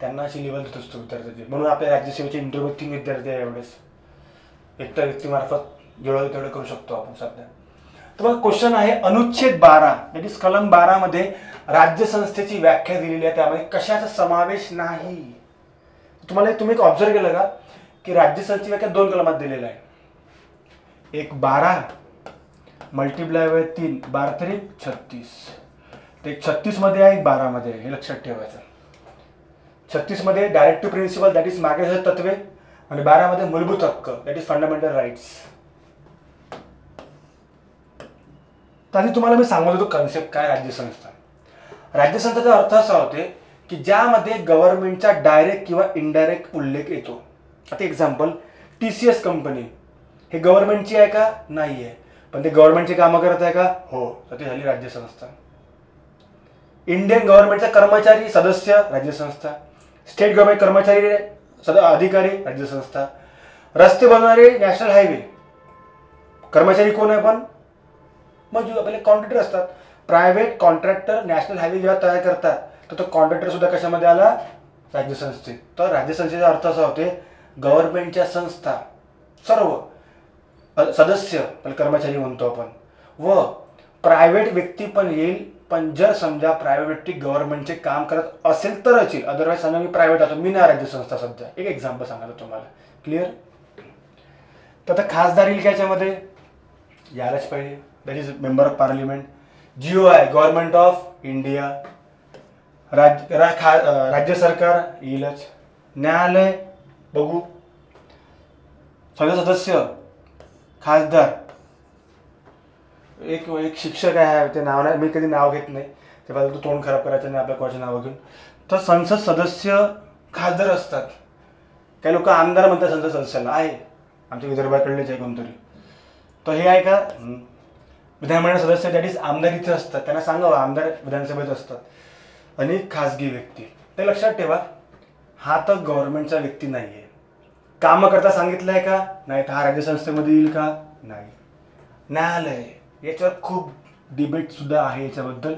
Speaker 1: त्यांना अशी लेवल देत असतो विद्यार्थ्यांचे. म्हणून आपल्या राज्यसेवेचे इंटरव्ह्यू 3 विद्यार्थी आहे एवढेच. एकट्या व्यक्तीमार्फत जेवढं तेवढं करू शकतो आपण सध्या. तर मग क्वेश्चन आहे अनुच्छेद 12, दॅट इज कलम 12 मध्ये राज्यसंस्थेची व्याख्या दिलेली आहे, त्यामध्ये कशाचा समावेश नाही. तुम्ही एक ऑब्झर्व केलं का की राज्यसंस्थेची व्याख्या 2 कलमात दिलेला आहे. एक 12 मल्टिप्लाय बाय 3, 12 3 36. ते 36 मध्ये आहे, 12 मध्ये, हे लक्षात ठेवायचं. 36 मध्ये डायरेक्टिव्ह प्रिन्सिपल, दॅट इज मार्गदर्शक तत्वे, आणि 12 मध्ये मूलभूत हक्क, दॅट इज फंडामेंटल राईट्स. तर आधी तुम्हाला मी सांगत होतो कन्सेप्ट काय राज्यसंस्था. राज्यसंस्थेचा अर्थ असा होते की ज्यामध्ये गव्हर्नमेंटचा डायरेक्ट किंवा इनडायरेक्ट उल्लेख येतो. आता एक्झाम्पल, TCS कंपनी हे गव्हर्नमेंटची आहे का? नाही आहे, पण ते गव्हर्नमेंटची कामं करत आहे का? हो, तर ती झाली राज्यसंस्था. इंडियन गव्हर्नमेंटचा कर्मचारी सदस्य राज्यसंस्था. स्टेट गव्हर्नमेंट कर्मचारी अधिकारी राज्यसंस्था. रस्ते बनवणारे नॅशनल हायवे कर्मचारी कोण आहे? पण मजूर, आपले कॉन्ट्रॅक्टर असतात. प्रायव्हेट कॉन्ट्रॅक्टर नॅशनल हायवे जेव्हा तयार करतात तर तो कॉन्ट्रॅक्टर सुद्धा कशामध्ये आला? राज्यसंस्थेत. तर राज्यसंस्थेचा अर्थ असा होते गव्हर्नमेंटच्या संस्था सर्व सदस्य पण कर्मचारी म्हणतो आपण, व प्रायव्हेट व्यक्ती पण येईल. पण जर समजा प्रायव्हेट व्यक्ती गव्हर्नमेंटचे काम करत असेल तरच येईल, अदरवाईज समजा मी प्रायव्हेट होतो, मी नाही राज्यसंस्था सध्या. एक एक्झाम्पल सांगायचं तुम्हाला. क्लिअर? तर आता खासदार येईल याच्यामध्ये, यायलाच पाहिजे, that is member of parliament. GOI government of India. राज्य सरकार येईलच. न्यायालय बघू, संसद सदस्य, खासदार, एक शिक्षक आहे, ते नाव नाही, मी कधी नाव घेत नाही, ते मला तोंड खराब करायचं नाही आपल्या कोणाचं नाव घेऊन. तर संसद सदस्य खासदार असतात. काही लोक आमदार म्हणतात संसद सदस्याला, आहे आमच्या विदर्भाकडलेच आहे कोणतरी. तर हे आहे का? विधानमंडळ सदस्य, दॅट इज आमदार इथे असतात, त्यांना सांगावं आमदार विधानसभेत असतात. आणि खासगी व्यक्ती, ते लक्षात ठेवा, हा तर गव्हर्नमेंटचा व्यक्ती नाही आहे. कामं करता सांगितलं आहे का? नाही. तर हा राज्यसंस्थेमध्ये येईल का? नाही. न्यायालय, याच्यावर खूप डिबेटसुद्धा आहे, याच्याबद्दल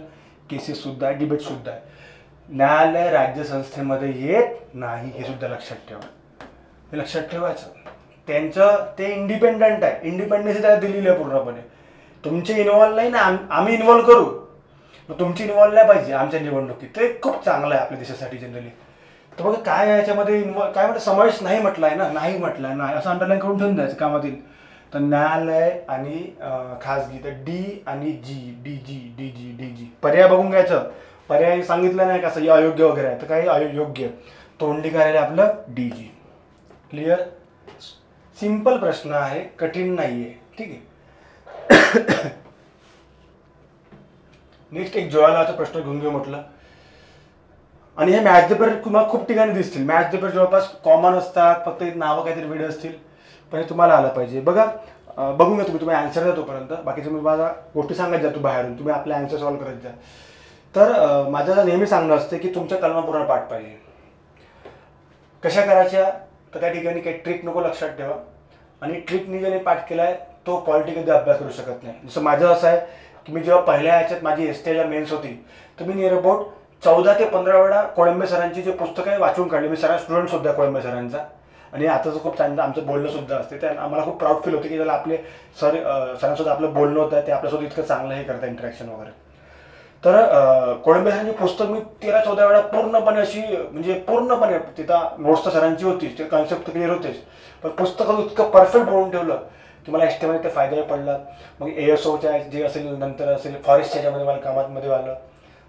Speaker 1: केसेससुद्धा आहे, डिबेटसुद्धा आहे. न्यायालय राज्यसंस्थेमध्ये येत नाही, हे सुद्धा लक्षात ठेवा. हे लक्षात ठेवायचं. त्यांचं ते इंडिपेंडंट आहे, इंडिपेंडन्स त्याला दिलेली आहे पूर्णपणे. तुमचे इन्व्हॉल्व नाही ना, आम्ही इन्व्हॉल्व करू, मग तुमची इन्व्हॉल्व नाही पाहिजे आमच्या निवडणुकीत. ते खूप चांगलं आहे आपल्या देशासाठी जनरली. तर बघा काय याच्यामध्ये काय म्हणतं, समावेश नाही म्हटलं आहे ना, नाही म्हटलं आहे ना, असं अंडरलाईन करून ठेवून द्यायचं कामातील. तर न्यायालय आणि खाजगी, तर डी आणि जी, डी जी पर्याय बघून घ्यायचं. पर्याय सांगितलं नाही कसं अयोग्य वगैरे आहे, तर काही अयोग्य तोंडी काय आपलं डी जी. क्लिअर, सिंपल प्रश्न आहे, कठीण नाही आहे. ठीक आहे. नेक्स्ट एक ज्वालाचा प्रश्न घेऊन घेऊ म्हटलं. आणि हे मॅच पेपर तुम्हाला खूप ठिकाणी दिसतील. मॅच पेपर जवळपास कॉमन असतात, फक्त नावं काहीतरी वेळ असतील, पण हे तुम्हाला आलं पाहिजे. बघा बघून घ्या तुम्ही आन्सर द्या तोपर्यंत. बाकीचं मी माझा गोष्टी सांगत जा, तू बाहेरून तुम्ही आपले आन्सर सॉल्व्ह करत जा. तर माझं नेहमी सांगणं असते की तुमच्या कलमा पूर्ण पाठ पाहिजे. कशा करायच्या, तर त्या ठिकाणी काही ट्रिक नको, लक्षात ठेवा. आणि ट्रिकनी ज्याने पाठ केला आहे तो पॉलिटी कधी अभ्यास करू शकत नाही. जसं माझं असं आहे की मी जेव्हा पहिल्या ह्याच्यात माझी एसटीच्या मेन्स होती, तर मी नियर अबाउट 14 ते 15 वेळा कोळंबे सरांची जे पुस्तकं आहे वाचून काढली. मी स्टुडंट सुद्धा कोळंबे सरांचा, आणि आताचं खूप चांगलं आमचं बोलणं सुद्धा असते. त्या आम्हाला खूप प्राऊड फील होते की त्याला आपले सरांसोबत आपलं बोलणं होतं, ते आपल्यासोबत इतकं चांगलं हे करतं इंटरॅक्शन वगैरे. तर कोळंबे सरांची पुस्तक मी 13-14 वेळा पूर्णपणे अशी, म्हणजे पूर्णपणे तिथं नोट्स तर सरांची होतीच, ते कॉन्सेप्ट क्लिअर होतेच, पण पुस्तकं इतकं परफेक्ट बनवून ठेवलं की मला एसटीमध्ये ते फायदाही पडला. मग ASOच्या जे असेल, नंतर असेल फॉरेस्टच्या याच्यामध्ये मला कामामध्ये आलं.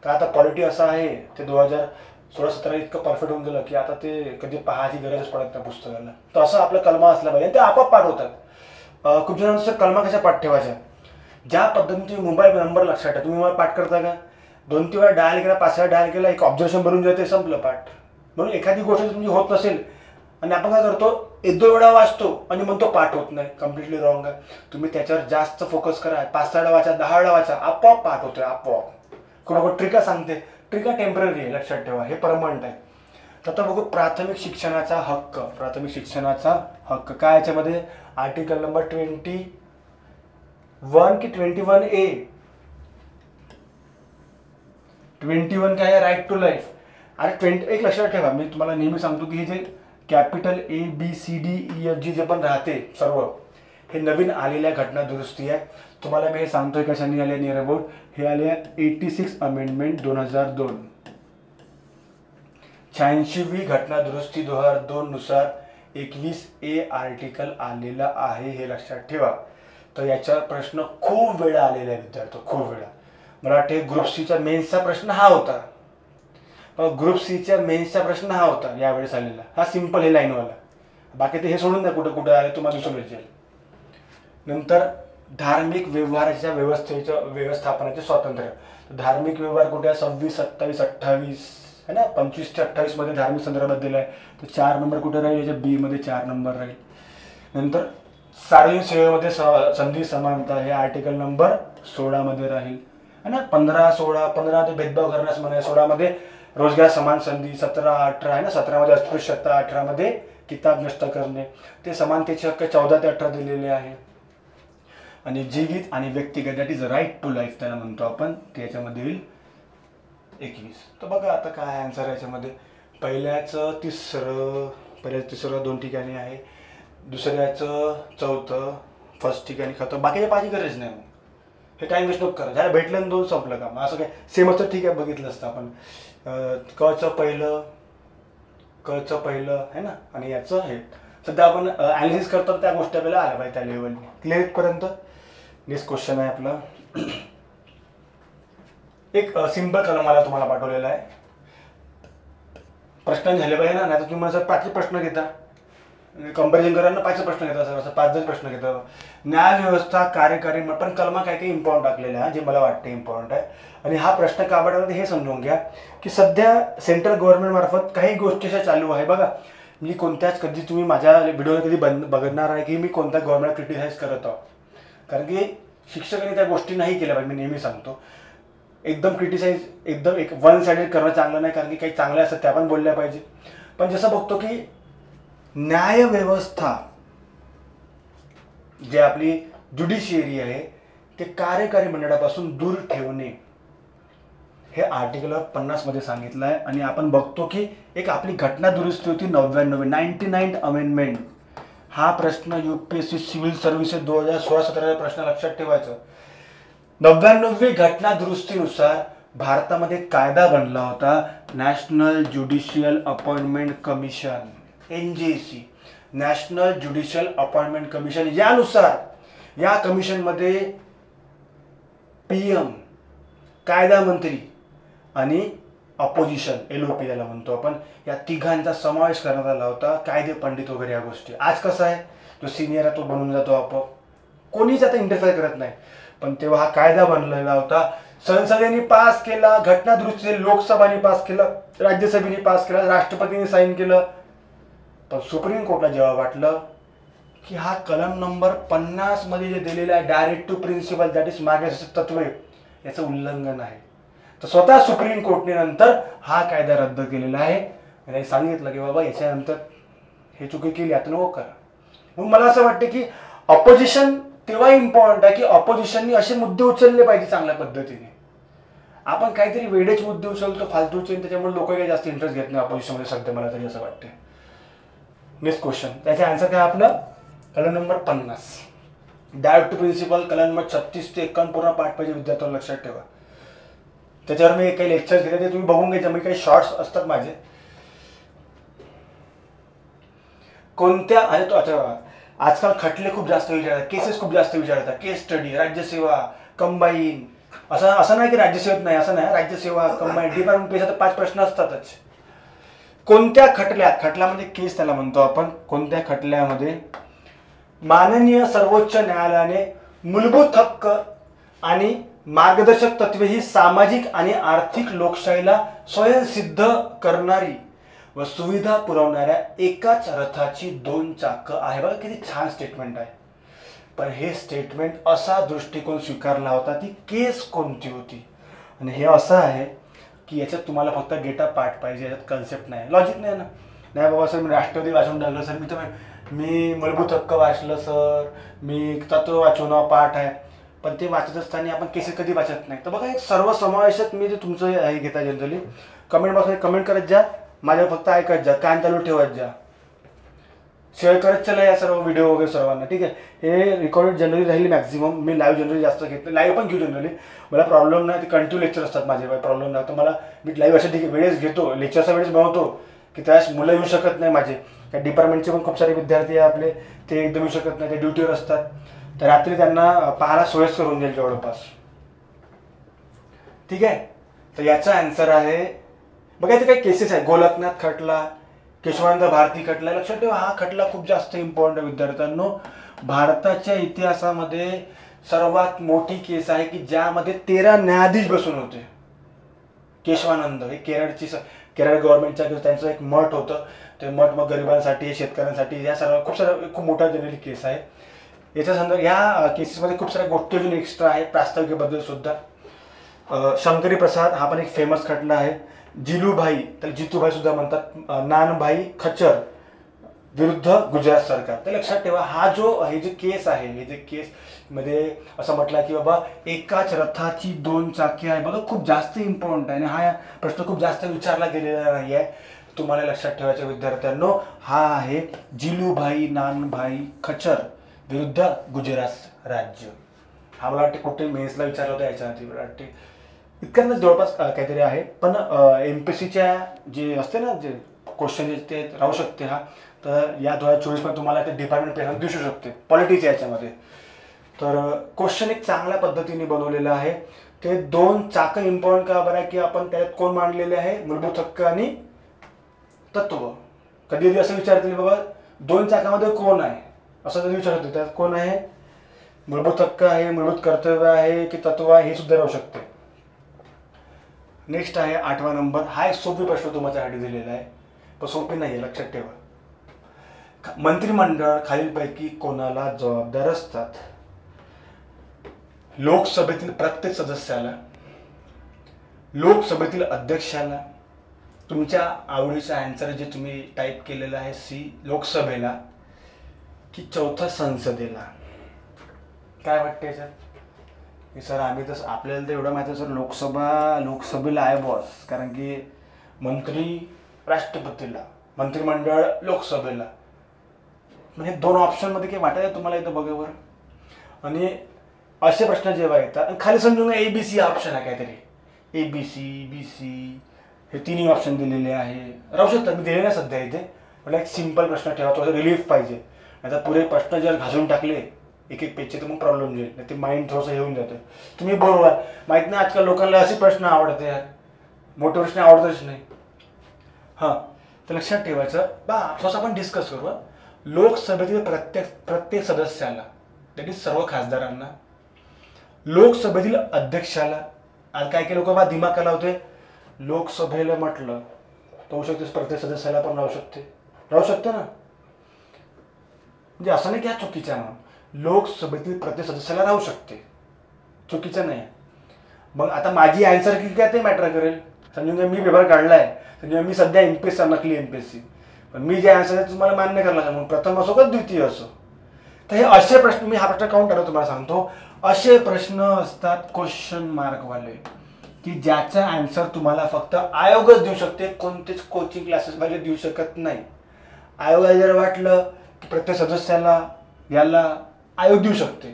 Speaker 1: तर आता पॉलिटी असं आहे ते 2016-17 इतकं परफेक्ट होऊन गेलं की आता ते कधी पाहायची गरजच पडत नाही पुस्तकाला. तर असं आपलं कलमा असला पाहिजे, ते आपोआप पाठ होतात. खूप जणांचं कलमा कशा पाठ ठेवायच्या, ज्या पद्धतीने तुम्ही मोबाईल नंबर लक्षात ठेवा. तुम्ही मोबाईल पाठ करता का, 2-3 वेळा डायल केला, 5 वेळा डायल केला, एक ऑब्झर्वेशन भरून जाते, संपलं पाठ. म्हणून एखादी गोष्ट तुमची होत नसेल आणि आपण काय करतो, 1-2 वेळा वाचतो आणि म्हणतो पाठ होत नाही, कम्प्लिटली रॉंग आहे. तुम्ही त्याच्यावर जास्त फोकस करा, 5 वेळा वाचा, 10 वेळा वाचा, आपोआप पाठ होतोय आपोआप. कोणाकोण ट्रिका सांगते, ट्रिका टेम्पररी आहे, लक्षात ठेवा, हे परमनंट आहे. तर आता बघू प्राथमिक शिक्षणाचा हक्क. प्राथमिक शिक्षणाचा हक्क काय याच्यामध्ये, आर्टिकल नंबर 21 की 21A, 21 काय आहे, राईट टू लाईफ. आणि एक लक्षात ठेवा, मी तुम्हाला नेहमी सांगतो की हे जे कॅपिटल ABCDEFG जे पण राहते सर्व, हे नवीन आलेल्या घटना दुरुस्ती आहे. तुम्हाला मी हे सांगतोय कशाने आले, नियर अबाउट हे आले 86 अमेंडमेंट 2002. 86वी घटना दुरुस्ती 2002 नुसार 21A आर्टिकल आलेला आहे, हे लक्षात ठेवा. तर याचा प्रश्न खूप वेळा आलेला आहे विद्यार्थी, खूप वेळा. मला वाटते ग्रुप सीचा मेन्सचा प्रश्न हा होता, ग्रुप सीच्या मेन्सचा प्रश्न हा होता यावेळेस आलेला, हा सिंपल हे लाईनवाला. बाकी ते हे सोडून द्या, कुठं कुठं आले तुम्हाला दिसून येईल. नंतर धार्मिक व्यवहाराच्या व्यवस्थापनाचे स्वातंत्र्य. धार्मिक व्यवहार कुठे आहे, 26, 27, 28 है ना, 25 ते 28 मध्ये धार्मिक संदर्भात दिला आहे. तर 4 नंबर कुठे राहील, याच्या B मध्ये 4 नंबर राहील. नंतर सार्वजनिक सेवेमध्ये संधी समानता, हे आर्टिकल नंबर 16 मध्ये राहील, है ना. 15, 16, 15 ते भेदभाव करण्यास म्हणे, 16 मध्ये रोजगार समान संधी, 17, 18 आहे ना, 17 मध्ये अस्पृश्यता, 18 मध्ये किताब नष्ट करणे, ते समानतेचे हक्क 14 ते 18 दिलेले आहे. आणि जीवित आणि व्यक्तिगत, that is right to life त्याला म्हणतो आपण, त्याच्यामध्ये येईल 21. तर बघा आता काय आन्सर याच्यामध्ये, पहिल्याचं तिसरं 2 ठिकाणी आहे, दुसऱ्याचं 4थं, फर्स्ट ठिकाणी खतं, बाकीच्या 5ची गरज नाही. मग हे टाइम वेस्ट नको करा, ज्याला भेटलं 2 संपलं का, असं काय सेम असतं, ठीक आहे बघितलं असतं आपण. कचं पहिलं है ना, आणि याचं हे सध्या आपण ॲनालिसिस करतो, त्या गोष्टी आपल्याला आल्या पाहिजे त्या लेवलने. क्लिअर इथपर्यंत. नेक्स्ट क्वेश्चन आहे आपला, एक सिंपल कलम मला तुम्हाला पाठवलेला आहे. प्रश्न झाले पाहिजे ना, नाही तर तुम्ही माझा 5 प्रश्न घेता, कंपॅरिझन करा ना, 5 प्रश्न घेता सर, असं 5 प्रश्न घेता. न्याय व्यवस्था, कार्यकारी, पण कलमा काही इम्पॉर्टंट टाकलेला आहे, जे मला वाटतं इम्पॉर्टंट आहे. आणि हा प्रश्न का पाठवला हे समजून घ्या की सध्या सेंट्रल गव्हर्नमेंट मार्फत काही गोष्टी अशा चालू आहे. बघा मी कोणत्याच, कधी तुम्ही माझ्या व्हिडिओ कधी बघणार आहे की मी कोणत्या गव्हर्नमेंट क्रिटिसाइज करत आहोत, कारण की शिक्षकांनी त्या गोष्टी नाही केल्या पाहिजे. मी नेहमी सांगतो, एकदम क्रिटिसाइज, एकदम एक वन साइडेड करणं चांगलं नाही, कारण की काही चांगल्या असतात त्या पण बोलल्या पाहिजे. पण जसं बघतो की न्यायव्यवस्था जे आपली ज्युडिशियरी आहे ते कार्यकारी मंडळापासून दूर ठेवणे, हे आर्टिकल 50 मध्ये सांगितलं आहे. आणि आपण बघतो की एक आपली घटना दुरुस्ती होती 99 अमेंडमेंट. हा प्रश्न UPSC सिव्हिल सर्व्हिसेस 2016-17 प्रश्न लक्षात ठेवायचा. 99वी घटना दुरुस्तीनुसार भारतामध्ये कायदा बनला होता, national judicial appointment commission, NJC, national judicial appointment commission. यानुसार या कमिशनमध्ये PM, कायदा मंत्री आणि अपोजिशन, LOP याला म्हणतो आपण, या तिघांचा समावेश करण्यात आला होता. कायदे पंडित वगैरे या गोष्टी. आज कसं आहे, जो सिनियर आहे तो बनून जातो आपोआप, कोणीच आता इंटरफेअर करत नाही. पण तेव्हा हा कायदा बनलेला होता, संसदेने पास केला, घटना दुरुस्ती लोकसभेने पास केलं, राज्यसभेने पास केला, राष्ट्रपतीने साईन केलं. पण सुप्रीम कोर्टला जेव्हा वाटलं की हा कलम नंबर 50 मध्ये जे दिलेलं आहे direct to principle, that is मार्गदर्शक तत्वे, याचं उल्लंघन आहे. तर स्वतः सुप्रीम कोर्टने नंतर हा कायदा रद्द केलेला आहे आणि सांगितलं की बाबा याच्यानंतर हे चुकी केली आता नको करा. म्हणून मला असं वाटतं की ऑपोजिशन तेव्हा इम्पॉर्टंट आहे की ऑपोजिशननी असे मुद्दे उचलले पाहिजे चांगल्या पद्धतीने. आपण काहीतरी वेडेच मुद्दे उचलतो, फालतू उचलतो, त्याच्यामुळे लोक काही जास्त इंटरेस्ट घेत नाही ऑपोजिशनमध्ये सध्या, मला तरी असं वाटतं. नेक्स्ट क्वेश्चन, त्याचा आन्सर काय आपलं, कलम नंबर 50 डायरेक्ट टू प्रिन्सिपल, कलम नंबर 36 ते 51 पूर्ण पाठ पाहिजे विद्यार्थ्यांना, लक्षात ठेवा. त्याच्यावर मी काही लेक्चर्स घेतले, ते तुम्ही बघून घ्यायचे. मी काही शॉर्ट्स असतात माझे. कोणत्या आणि तो अच्छा, आजकाल खटले खूप जास्त विचारतात, केसेस खूप जास्त विचारतात, केस स्टडी, राज्यसेवा, कंबाईन. असं नाही की राज्यसेवेत नाही, असं नाही. राज्यसेवा, कंबाईन, डिपार्टमेंट पेशा तर 5 प्रश्न असतातच. कोणत्या खटल्यामध्ये केस त्याला म्हणतो आपण, कोणत्या खटल्यामध्ये माननीय सर्वोच्च न्यायालयाने मूलभूत हक्क आणि मार्गदर्शक तत्वे ही सामाजिक आणि आर्थिक लोकशाहीला स्वयंसिद्ध करणारी व सुविधा पुरवणाऱ्या एकाच रथाची 2 चाकं आहे. बघा किती छान स्टेटमेंट आहे. पण हे स्टेटमेंट असा दृष्टिकोन स्वीकारला होता, ती केस कोणती होती. आणि हे असं आहे की याच्यात तुम्हाला फक्त डेटा पार्ट पाहिजे, याच्यात कन्सेप्ट नाही, लॉजिक नाही ना. नाही बाबा सर मी राष्ट्रवादी वाचून टाकलं सर, मी मूलभूत हक्क वाचलं सर, मी तत्व वाचवणं पाठ आहे, पण ते वाचत असताना आपण केसेस कधी वाचत नाही. तर बघा एक सर्वसमावेशक मी जे तुमचं हे घेता जनरली कमेंट बॉक्समध्ये कमेंट करत जा, माझ्या फक्त ऐकत जा, कान चालू ठेवत जा, शेअर करत चला या सर्व व्हिडिओ वगैरे सर्वांना, ठीक आहे. हे रेकॉर्डेड जनरली राहील मॅक्झिमम, मी लाईव्ह जनरली जास्त घेत नाही, लाईव्ह पण घेऊ जनरली, मला प्रॉब्लेम नाही. ते कंटिन्यू लेक्चर असतात माझे, प्रॉब्लेम नाही. तर मला मी लाईव्ह अशा ठीक आहे वेळेस घेतो, लेक्चरचा वेळेस बनवतो की त्यावेळेस मुलं येऊ शकत नाही माझे, त्या डिपार्टमेंटचे पण खूप सारे विद्यार्थी आहे आपले, ते एकदम येऊ शकत नाही, ते ड्युटीवर असतात. तर रात्री त्यांना पाहायला सोयीस्कर होऊन जाईल जवळपास, ठीक आहे. तर याचा आन्सर आहे बघा, इथे काही केसेस आहे, गोलकनाथ खटला, केशवानंद भारती खटला. लक्षात ठेवा हा खटला खूप जास्त इम्पॉर्टंट आहे विद्यार्थ्यांनो. भारताच्या इतिहासामध्ये सर्वात मोठी केस आहे की ज्यामध्ये 13 न्यायाधीश बसून होते. केशवानंद हे केरळ गव्हर्नमेंटच्या त्यांचं एक मठ होतं, ते मठ मग गरिबांसाठी, शेतकऱ्यांसाठी, या सर्व खूप मोठा जनरली केस आहे. याच्या संदर्भात या केसेसमध्ये खूप साऱ्या गोष्टी अजून एक्स्ट्रा आहे, प्रास्ताविकेबद्दल सुद्धा. शंकरी प्रसाद हा पण एक फेमस खटला आहे. जिलूभाई, त्याला जितूभाई सुद्धा म्हणतात, नानभाई खचर विरुद्ध गुजरात सरकार. तर लक्षात ठेवा हे जे केस आहे, हे जे केस मध्ये असं म्हटलं की बाबा एकाच रथाची 2 चाके आहे. बघा खूप जास्त इम्पॉर्टंट आहे आणि हा प्रश्न खूप जास्त विचारला गेलेला नाही आहे. तुम्हाला लक्षात ठेवायच्या विद्यार्थ्यांनो, हा आहे जिलूभाई नानभाई खचर विरुद्ध गुजरात राज्य. हा मला वाटते कुठे मेन्सला विचारला होता, याच्यावरती मला वाटते इतक्यांनाच जवळपास काहीतरी आहे. पण MPSCच्या जे असते ना जे क्वेश्चन ते राहू शकते. हा तर या 2024 मध्ये तुम्हाला ते डिपार्टमेंट पेपर दिसू शकते पॉलिटिक्स याच्यामध्ये. तर क्वेश्चन एक चांगल्या पद्धतीने बनवलेलं आहे. ते 2 चाकं इम्पॉर्टंट का बरं आहे की आपण त्यात कोण मांडलेले आहे, मूलभूत हक्क आणि तत्व. कधी कधी असं विचारतील बाबा 2 चाकामध्ये कोण आहे, असं कधी विचारत होते, त्यात कोण आहे, मूलभूत हक्क आहे, मूलभूत कर्तव्य आहे की तत्व आहे, हे सुद्धा राहू शकते. नेक्स्ट आहे 8वा नंबर. हा एक सोपी प्रश्न तुमच्यासाठी दिलेला आहे, पण सोपी नाही आहे, लक्षात ठेवा. मंत्रिमंडळ खालीलपैकी कोणाला जबाबदार असतात. लोकसभेतील प्रत्येक सदस्याला, लोकसभेतील अध्यक्षाला, तुमच्या आवडीचा आन्सर जे तुम्ही टाईप केलेला आहे C लोकसभेला, की चौथा संसदेला. काय वाटते याच्यात, की सर आम्ही तर आपल्याला तर एवढं माहिती आहे सर लोकसभेला आहे बॉस, कारण की मंत्री राष्ट्रपतीला, मंत्रिमंडळ लोकसभेला, म्हणजे 2 ऑप्शनमध्ये काही वाटायचं तुम्हाला इथं बघावर. आणि असे प्रश्न जेव्हा येतात आणि खाली समजून ABC ऑप्शन आहे काहीतरी, ABC BC हे तिन्ही ऑप्शन दिलेले आहे. राहू शकतात, मी दिले नाही सध्या इथे, मला एक सिंपल प्रश्न ठेवा, थोडं रिलीफ पाहिजे. आता पुरे प्रश्न जर घासून टाकले एक एक पेजचे तर मग प्रॉब्लेम येईल, नाही ते माइंड थोडंसं येऊन जातं. तुम्ही बरोबर माहीत नाही आजकाल लोकांना असे प्रश्न आवडते यार, मोठे प्रश्न आवडतच नाही. हां, तर लक्षात ठेवायचं थोडंसं आपण डिस्कस करू. लोकसभेतील प्रत्येक सदस्याला, दॅट इज सर्व खासदारांना, लोकसभेतील अध्यक्षाला, आज काही लोक दिमाग लावते लोकसभेला म्हटलं तर होऊ शकते प्रत्येक सदस्याला पण राहू शकते ना, म्हणजे असं नाही की हा चुकीचा म्हणून, लोकसभेतील प्रत्येक सदस्याला राहू शकते, चुकीचं नाही. मग आता माझी आन्सर की काय ते मॅटर करेल. समजून मी पेपर काढलाय, समजा मी सध्या MPSC नकली MPSC, पण मी जे आन्सर आहे तुम्हाला मान्य करायला लागेल, मग प्रथम असो का द्वितीय असो. तर हे असे प्रश्न, मी हा प्रश्न काउंट करतो तुम्हाला सांगतो, असे प्रश्न असतात क्वेश्चन मार्कवाले, की ज्याचा आन्सर तुम्हाला फक्त आयोगच देऊ शकते, कोणतेच कोचिंग क्लासेस वाले देऊ शकत नाही. आयोगाला जर वाटलं की प्रत्येक सदस्याला याला आयोग देऊ शकते,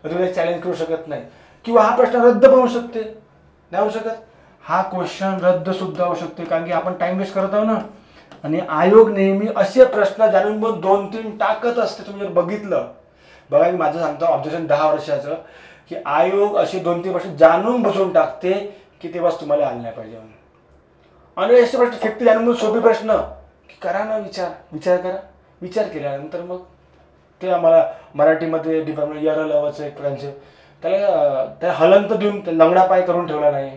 Speaker 1: तुम्ही चॅलेंज करू शकत नाही, किंवा हा प्रश्न रद्द पण होऊ शकते, नाही होऊ शकत, हा क्वेश्चन रद्द सुद्धा होऊ शकते, कारण की आपण टाइम वेस्ट करत आहोत ना. आणि आयोग नेहमी असे प्रश्न जाणून मग 2-3 टाकत असते. तुम्ही जर बघितलं, बघा मी माझं सांगतो ऑब्झर्वेशन 10 वर्षाचं, की आयोग असे 2-3 प्रश्न जाणून बसून टाकते की तेव्हाच तुम्हाला आलं नाही पाहिजे म्हणून. आणि असे प्रश्न फेकते जाणून सोपे प्रश्न, की करा ना विचार करा, विचार केल्यानंतर मग ते आम्हाला मराठीमध्ये डिपार्टमेंट नावाचं एक प्रकारचे त्याला हलंत देऊन लंगडा पाय करून ठेवला नाही.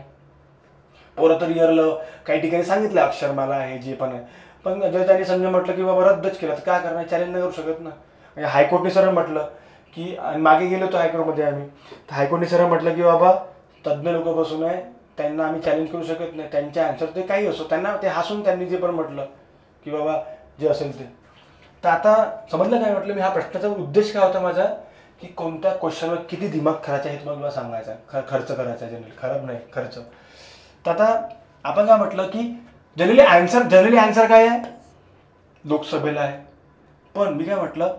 Speaker 1: पोरं तर इयरलं काही ठिकाणी सांगितलं अक्षरमाला आहे जे पण आहे, पण जर त्यांनी समजा म्हटलं की बाबा रद्दच केलं तर काय करणार, चॅलेंज नाही करू शकत ना. म्हणजे हायकोर्टने सरळ म्हटलं की, आणि मागे गेलो तो हायकोर्टमध्ये आम्ही, तर हायकोर्टने सरळ म्हटलं की बाबा तज्ज्ञ लोक बसून आहे, त्यांना आम्ही चॅलेंज करू शकत नाही, त्यांचे आन्सर ते काही असो, त्यांना ते हसून त्यांनी जे पण म्हटलं की बाबा जे असेल ते. तर आता समजलं काय म्हटलं मी, हा प्रश्नाचा उद्देश काय होता माझा, की कोणत्या क्वेश्चनवर किती दिमाग खर्च आहे हे तुम्हाला सांगायचा, खर्च करायचा, जनरली खराब नाही खर्च. तर आता आपण काय म्हटलं की जनरली आन्सर काय आहे, लोकसभेला आहे. पण मी काय म्हटलं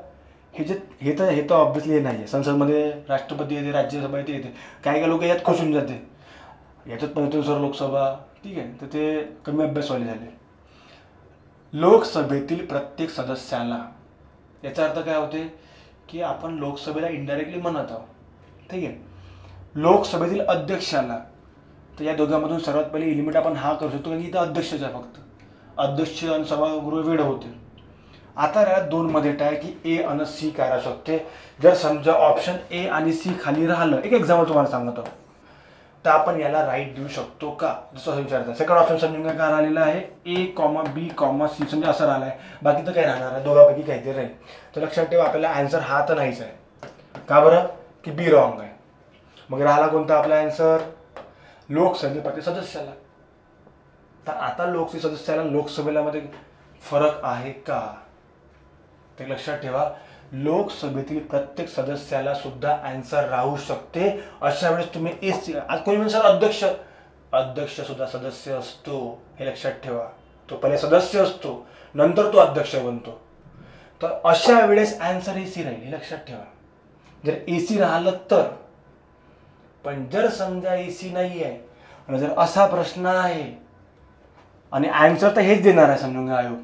Speaker 1: हे तर ऑब्व्हियसली नाही आहे, संसदमध्ये राष्ट्रपती येते, राज्यसभा येते, काही लोक यात खुश होऊन जाते, याच्यात पण येतो सर लोकसभा, ठीक आहे, तर ते कमी अभ्यासवाले झाले. लोकसभेतील प्रत्येक सदस्याला, याचा अर्थ काय होते की आपण लोकसभेला इनडायरेक्टली म्हणत आहोत, ठीक आहे. लोकसभेतील अध्यक्षाला, तर या दोघांमधून सर्वात पहिले एलिमेंट आपण हा करू शकतो, कारण की इथं अध्यक्षच आहे, फक्त अध्यक्ष आणि सभागृह वेळ होते. आता या 2 मध्ये टाय की A आणि C काय राहू शकते. जर समजा ऑप्शन A आणि C खाली राहिलं, एक एक्झाम्पल तुम्हाला सांगतो, तर आपण याला राईट देऊ शकतो का, जसं विचारता. सेकंड ऑप्शन समजून काय राहिलेला आहे, A,B,C समजा असं राहिलं आहे, बाकी तर काय राहणार आहे, दोघांपैकी काहीतरी राहील. तर लक्षात ठेवा आपल्याला आन्सर हा तर नाहीच आहे. का बरं, की B रॉंग आहे. मग राहिला कोणता आपला आन्सर, लोकसभेतील सदस्याला. तर आता सदस्याला लोकसभेला मध्ये फरक आहे का, ते लक्षात ठेवा. लोकसभेतील प्रत्येक सदस्याला सुद्धा आन्सर राहू शकते. अशा वेळेस तुम्ही आज कोणी म्हणून सर अध्यक्ष सुद्धा सदस्य असतो, हे लक्षात ठेवा. तो पहिले सदस्य असतो, नंतर तो अध्यक्ष बनतो. तर अशा वेळेस आन्सर AC राहील, हे लक्षात ठेवा. जर AC राहिलं तर. पण जर समजा AC नाही आहे आणि जर असा प्रश्न आहे आणि आन्सर तर हेच देणार आहे समजून आयोग,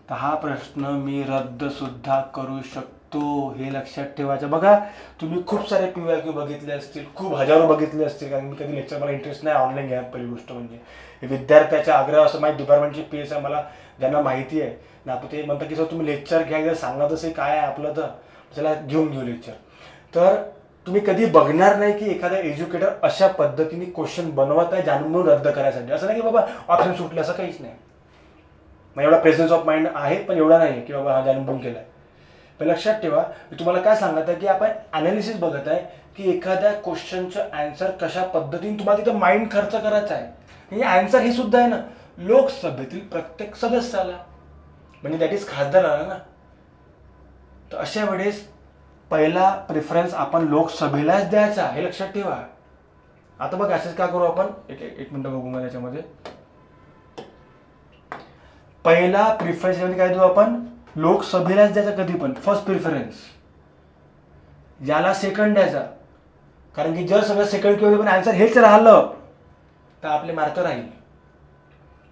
Speaker 1: तर हा प्रश्न मी रद्द सुद्धा करू शकतो, हे लक्षात ठेवायचं. बघा तुम्ही खूप सारे PYQ बघितले असतील, खूप हजारो बघितले असतील, कारण मी कधी लेक्चर, मला इंटरेस्ट नाही ऑनलाईन घ्या. पहिली गोष्ट म्हणजे विद्यार्थ्याच्या आग्रह, असं माझी डिपार्टमेंटची PS आहे, मला ज्यांना माहिती आहे ना, ते म्हणतात की सर तुम्ही लेक्चर घ्या, जर सांगत असे काय आहे आपलं तर त्याला घेऊन घेऊ लेक्चर. तर तुम्ही कधी बघणार नाही की एखादा एज्युकेटर अशा पद्धतीने क्वेश्चन बनवत आहे जाणून रद्द करायसाठी. असं नाही की बाबा ऑप्शन सुटले, असं काहीच नाही. मग एवढा प्रेझेन्स ऑफ माइंड आहे, पण एवढा नाही की बाबा हा जाणून केलाय. पण लक्षात ठेवा, मी तुम्हाला काय सांगत आहे की आपण अनालिसिस बघत आहे की एखाद्या क्वेश्चनचं आन्सर कशा पद्धतीने तुम्हाला तिथं माइंड खर्च करायचा आहे. हे आन्सर हे सुद्धा आहे ना, लोकसभेतील प्रत्येक सदस्याला, म्हणजे दॅट इज खासदार आला ना. तर अशा वेळेस पहिला प्रेफरन्स आपण लोकसभेलाच द्यायचा, हे लक्षात ठेवा. आता बघ असेच का करू आपण, एक मिनिट बघू मला याच्यामध्ये. पहिला प्रिफरन्स काय देऊ आपण, लोकसभेलाच द्यायचा कधी पण, फर्स्ट प्रिफरन्स. याला सेकंड द्यायचा, कारण की जर सगळं सेकंड किंवा पण आन्सर हेच राहिलं तर आपले मार्क राहील.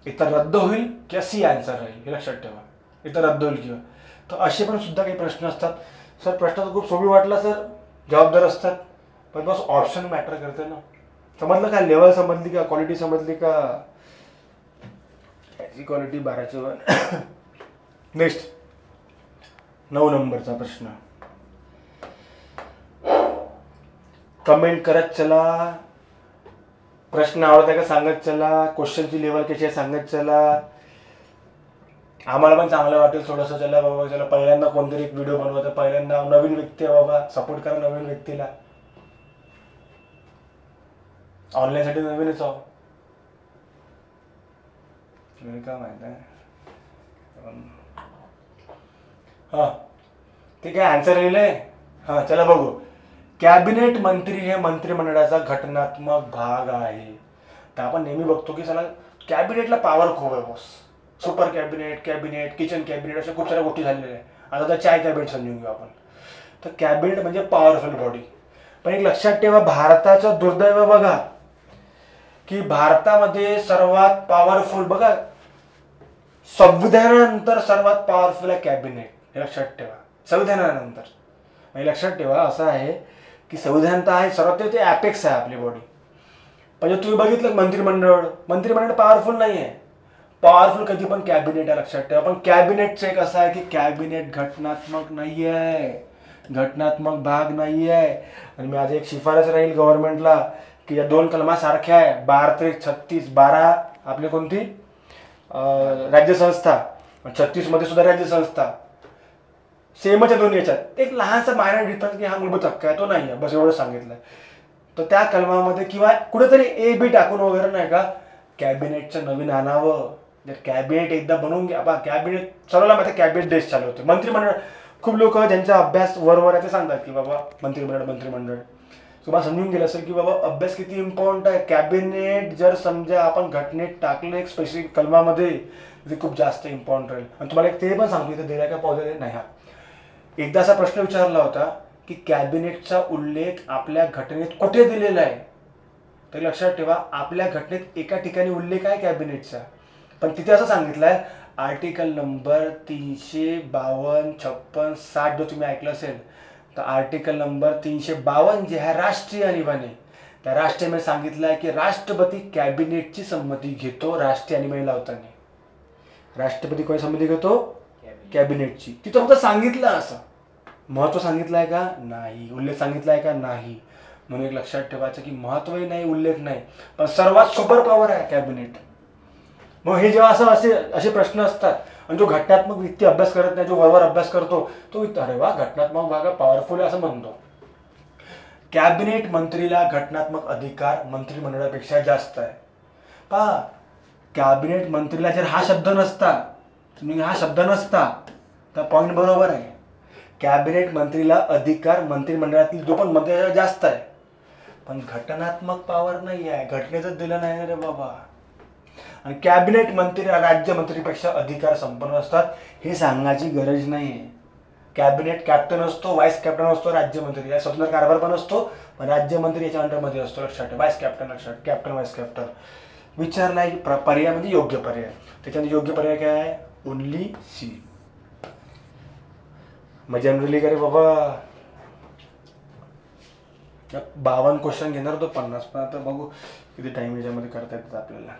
Speaker 1: इथं रद्द होईल किंवा सी आन्सर राहील, हे लक्षात ठेवा. इथं रद्द होईल किंवा. तर असे पण सुद्धा काही प्रश्न असतात. सर प्रश्न तर खूप सोपी वाटला सर, जबाबदार असतात, पण बस ऑप्शन मॅटर करते ना. समजलं का, लेवल समजली का, क्वालिटी समजली का, याची क्वालिटी 12ची वर. नेक्स्ट 9 नंबरचा प्रश्न. कमेंट करत चला, प्रश्न आवडता का सांगत चला, क्वेश्चनची लेवल कशी आहे सांगत चला. आम्हाला पण चांगलं वाटेल थोडंसं. चला बाबा, चला पहिल्यांदा कोणतरी एक व्हिडिओ बनवतं, पहिल्यांदा नवीन व्यक्ती आहे बाबा, सपोर्ट करा नवीन व्यक्तीला. ऑनलाईनसाठी नवीनच आहो, काय माहित आहे. हां ठीक आहे, आन्सर लिहिलंय. हां चला बघू. कॅबिनेट मंत्री हे मंत्रिमंडळाचा घटनात्मक भाग आहे. तर आपण नेहमी बघतो की चला कॅबिनेटला पॉवर खूप आहे boss. Super cabinet, cabinet, kitchen cabinet, अशा खूप साऱ्या गोष्टी झालेल्या आहे. आता तर चाय कॅबिनेट समजून घेऊ आपण. तर कॅबिनेट म्हणजे पॉवरफुल बॉडी. पण एक लक्षात ठेवा, भारताचं दुर्दैव बघा की भारतामध्ये सर्वात पॉवरफुल बघा, संविधानानंतर सर्वात पॉवरफुल आहे कॅबिनेट, हे लक्षात ठेवा. संविधानानंतर म्हणजे लक्षात ठेवा असं आहे की संविधान तर आहे सर्वात, ते ॲपेक्स आहे आपली बॉडी. म्हणजे तुम्ही बघितलं मंत्रिमंडळ पॉवरफुल नाही आहे. पॉवरफुल कधी पण कॅबिनेट आहे, लक्षात ठेवा. पण कॅबिनेटचं एक असं आहे की कॅबिनेट घटनात्मक नाही आहे, घटनात्मक भाग नाही आहे. आणि माझी एक शिफारस राहील गव्हर्नमेंटला की या 2 कलमा सारख्या आहे, 12-36, 12 आपली कोणती राज्यसंस्था, 36 मध्ये सुद्धा राज्यसंस्था, सेमच आहे दोन्ही याच्यात. एक लहानसा मायनर डिफरन्स की हा मूलभूत हक्क आहे, तो नाही आहे, बस एवढं सांगितलं. तर त्या कलमामध्ये किंवा कुठेतरी A B टाकून वगैरे नाही का कॅबिनेटचं नवीन आणावं. जर कॅबिनेट एकदा बनवून घ्या, कॅबिनेट सर्वांना माहिती कॅबिनेट देश चालू होते. मंत्रिमंडळ खूप लोक ज्यांचा अभ्यास वर आहे ते सांगतात की बाबा मंत्रिमंडळ तुम्हाला समजून गेलं असेल की बाबा अभ्यास किती इम्पॉर्टंट आहे. कॅबिनेट जर समजा आपण घटनेत टाकलं एक स्पेसिफिक कलमामध्ये, ते खूप जास्त इम्पॉर्टंट राहील. आणि तुम्हाला एक ते पण सांगतो, इथे दिला का पावले नाही. हा एकदा असा प्रश्न विचारला होता की कॅबिनेटचा उल्लेख आपल्या घटनेत कुठे दिलेला आहे. तर लक्षात ठेवा, आपल्या घटनेत एका ठिकाणी उल्लेख आहे कॅबिनेटचा, पण तिथे असं सांगितलं आहे आर्टिकल नंबर 352, 56, 60 जो तुम्ही ऐकलं असेल. तर आर्टिकल नंबर 352 जे आहे राष्ट्रीय आणीबाणी, त्या राष्ट्रीय सांगितलं आहे की राष्ट्रपती कॅबिनेटची संमती घेतो राष्ट्रीय आणीबाणी लावताना. राष्ट्रपती कोणी संमती घेतो? कॅबिनेटची. तिथं फक्त सांगितलं, असं महत्व सांगितलं आहे का? नाही. उल्लेख सांगितला आहे का? नाही. म्हणून एक लक्षात ठेवायचं की महत्वही नाही, उल्लेख नाही, पण सर्वात सुपर पॉवर आहे कॅबिनेट. मग हे जेव्हा असे प्रश्न असतात आणि जो घटनात्मक व्यक्ती अभ्यास करत नाही, जो वरवर अभ्यास करतो तो अरे वा घटनात्मक भाग पॉवरफुल आहे असं म्हणतो. कॅबिनेट मंत्रीला घटनात्मक अधिकार मंत्रिमंडळापेक्षा जास्त आहे. पहा, कॅबिनेट मंत्रीला जर हा शब्द नसता तर पॉईंट बरोबर आहे. कॅबिनेट मंत्रीला अधिकार मंत्रिमंडळातील जो पण मंत्र्याला जास्त आहे, पण घटनात्मक पॉवर नाही आहे, घटनेतच दिलं नाही रे बाबा. आणि कॅबिनेट मंत्री राज्यमंत्रीपेक्षा अधिकार संपन्न असतात हे सांगण्याची गरज नाही आहे. कॅबिनेट कॅप्टन असतो, व्हाईस कॅप्टन असतो, राज्यमंत्री या स्वतंत्र कारभार पण असतो, पण राज्यमंत्री याच्या अंडरमध्ये असतो. लक्षात ठेवा, व्हाईस कॅप्टन, लक्षात कॅप्टन व्हाईस कॅप्टन. विचारला पर्याय म्हणजे योग्य पर्याय. त्याच्यामध्ये योग्य पर्याय काय आहे? Only C. मग जनरली करे बाबा 52 क्वेश्चन घेणार तो 50, पण आता बघू किती टाइम याच्यामध्ये करता येतात आपल्याला.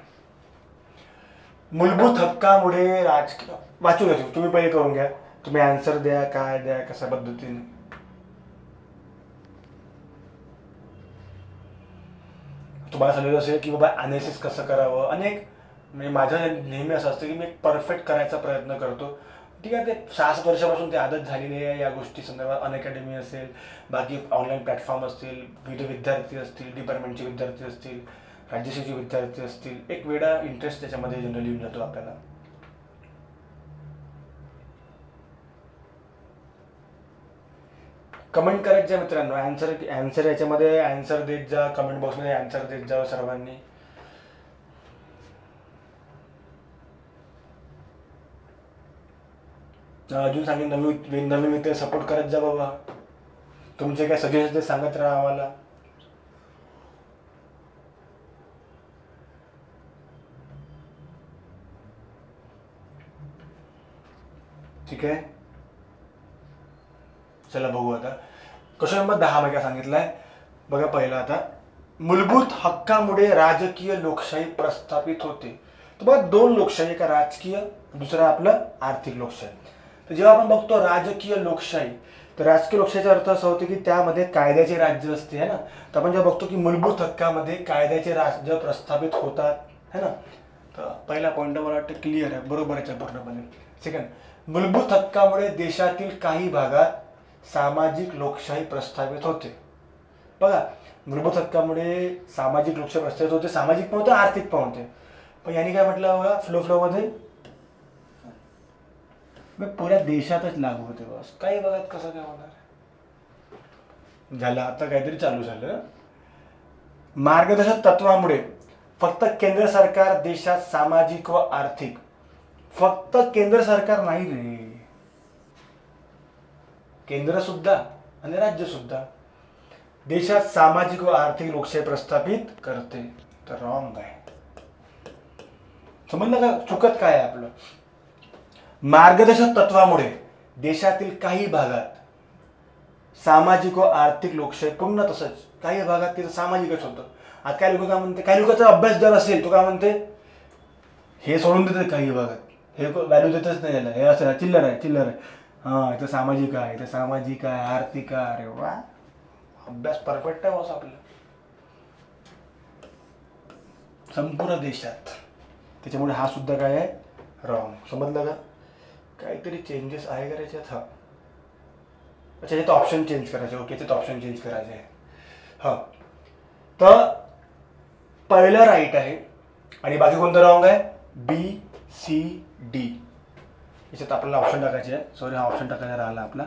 Speaker 1: मूलभूत हक्कामुळे राजकीय वाचून घ्या, तुम्ही पहिले करून घ्या, तुम्ही आन्सर द्या, काय द्या, कशा पद्धतीने. तुम्हाला सांगितलं असेल की बाबा अनालिसिस कसं करावं. अनेक म्हणजे माझं नेहमी असं असतं की मी परफेक्ट करायचा प्रयत्न करतो. ठीक आहे, ते 6-7 वर्षापासून ते आदत झालेली आहे या गोष्टी संदर्भात. अनअकॅडमी असेल, बाकी ऑनलाईन प्लॅटफॉर्म असतील, विविध विद्यार्थी असतील, डिपार्टमेंटचे विद्यार्थी असतील, राज्यसेवेचे विद्यार्थी असतील, एक वेगळा इंटरेस्ट त्याच्यामध्ये जनरली येऊन जातो आपल्याला. कमेंट करायचं मित्रांनो, आन्सर याच्यामध्ये आन्सर देत जा, कमेंट बॉक्समध्ये आन्सर देत जा सर्वांनी. अजून सांगेन नवीन मित्र सपोर्ट करत जा बाबा. तुमचे काय सजेशन सांगत राहा आम्हाला. ठीक आहे, चला बघू आता. क्वेश्चन नंबर 10 मध्ये काय सांगितलंय बघा. पहिला आता, मूलभूत हक्कामुळे राजकीय लोकशाही प्रस्थापित होते. तर बघा, 2 लोकशाही, एका राजकीय, दुसरा आपलं आर्थिक लोकशाही. तर जेव्हा आपण बघतो राजकीय लोकशाही, तर राजकीय लोकशाहीचा अर्थ असा होतो की त्यामध्ये कायद्याचे राज्य असते है ना. तर आपण जेव्हा बघतो की मूलभूत हक्कामध्ये कायद्याचे राज्य प्रस्थापित होतात है ना. तर पहिला पॉईंट मला वाटतं क्लिअर आहे, बरोबर आहे पूर्णपणे. सेकंड, मूलभूत हक्कामुळे देशातील काही भागात सामाजिक लोकशाही प्रस्थापित होते. बघा, मूलभूत हक्कामुळे सामाजिक लोकशाही प्रस्थापित होते, सामाजिक पण होते, आर्थिक पण होते. पण यांनी काय म्हटलं बघा, फ्लो मध्ये पुऱ्या देशातच लागू होते. बस काही भागात कसं काय होणार झालं. आता काहीतरी चालू झालं. मार्गदर्शक तत्वामुळे फक्त केंद्र सरकार देशात सामाजिक व आर्थिक, फक्त केंद्र सरकार नाही रे, केंद्र सुद्धा आणि राज्य सुद्धा देशात सामाजिक व आर्थिक लोकशाही प्रस्थापित करते. तर रॉंग आहे. समजलं का चुकत काय आहे आपलं. मार्गदर्शक तत्वामुळे देशातील काही भागात सामाजिक व आर्थिक लोकशाही, पूर्ण तसंच काही भागात तिथं सामाजिकच होतं. आता काही लोक काय म्हणते, काही लोकांचा अभ्यास जर असेल तो काय म्हणते, हे सोडून देतात काही भागात, हे व्हॅल्यू देतच नाही याला, हे असं चिल्लर आहे. हां, इथं सामाजिक आहे, इथं सामाजिक आहे, आर्थिक आहे. अरे वा, अभ्यास परफेक्ट आहे असं आपलं संपूर्ण देशात. त्याच्यामुळे हा सुद्धा काय आहे, रॉंग. समजलं का. काहीतरी चेंजेस आहे का त्याच्यात. हा, अच्छा, याच्यात ऑप्शन चेंज करायचे. ओके, याच्यात ऑप्शन चेंज करायचे आहे. हां, तर पहिलं राईट आहे आणि बाकी कोणतं रॉंग आहे, बी सी डी. याच्यात आपल्याला ऑप्शन टाकायचे आहे. सॉरी, हा ऑप्शन टाकायचा राहिला आपला.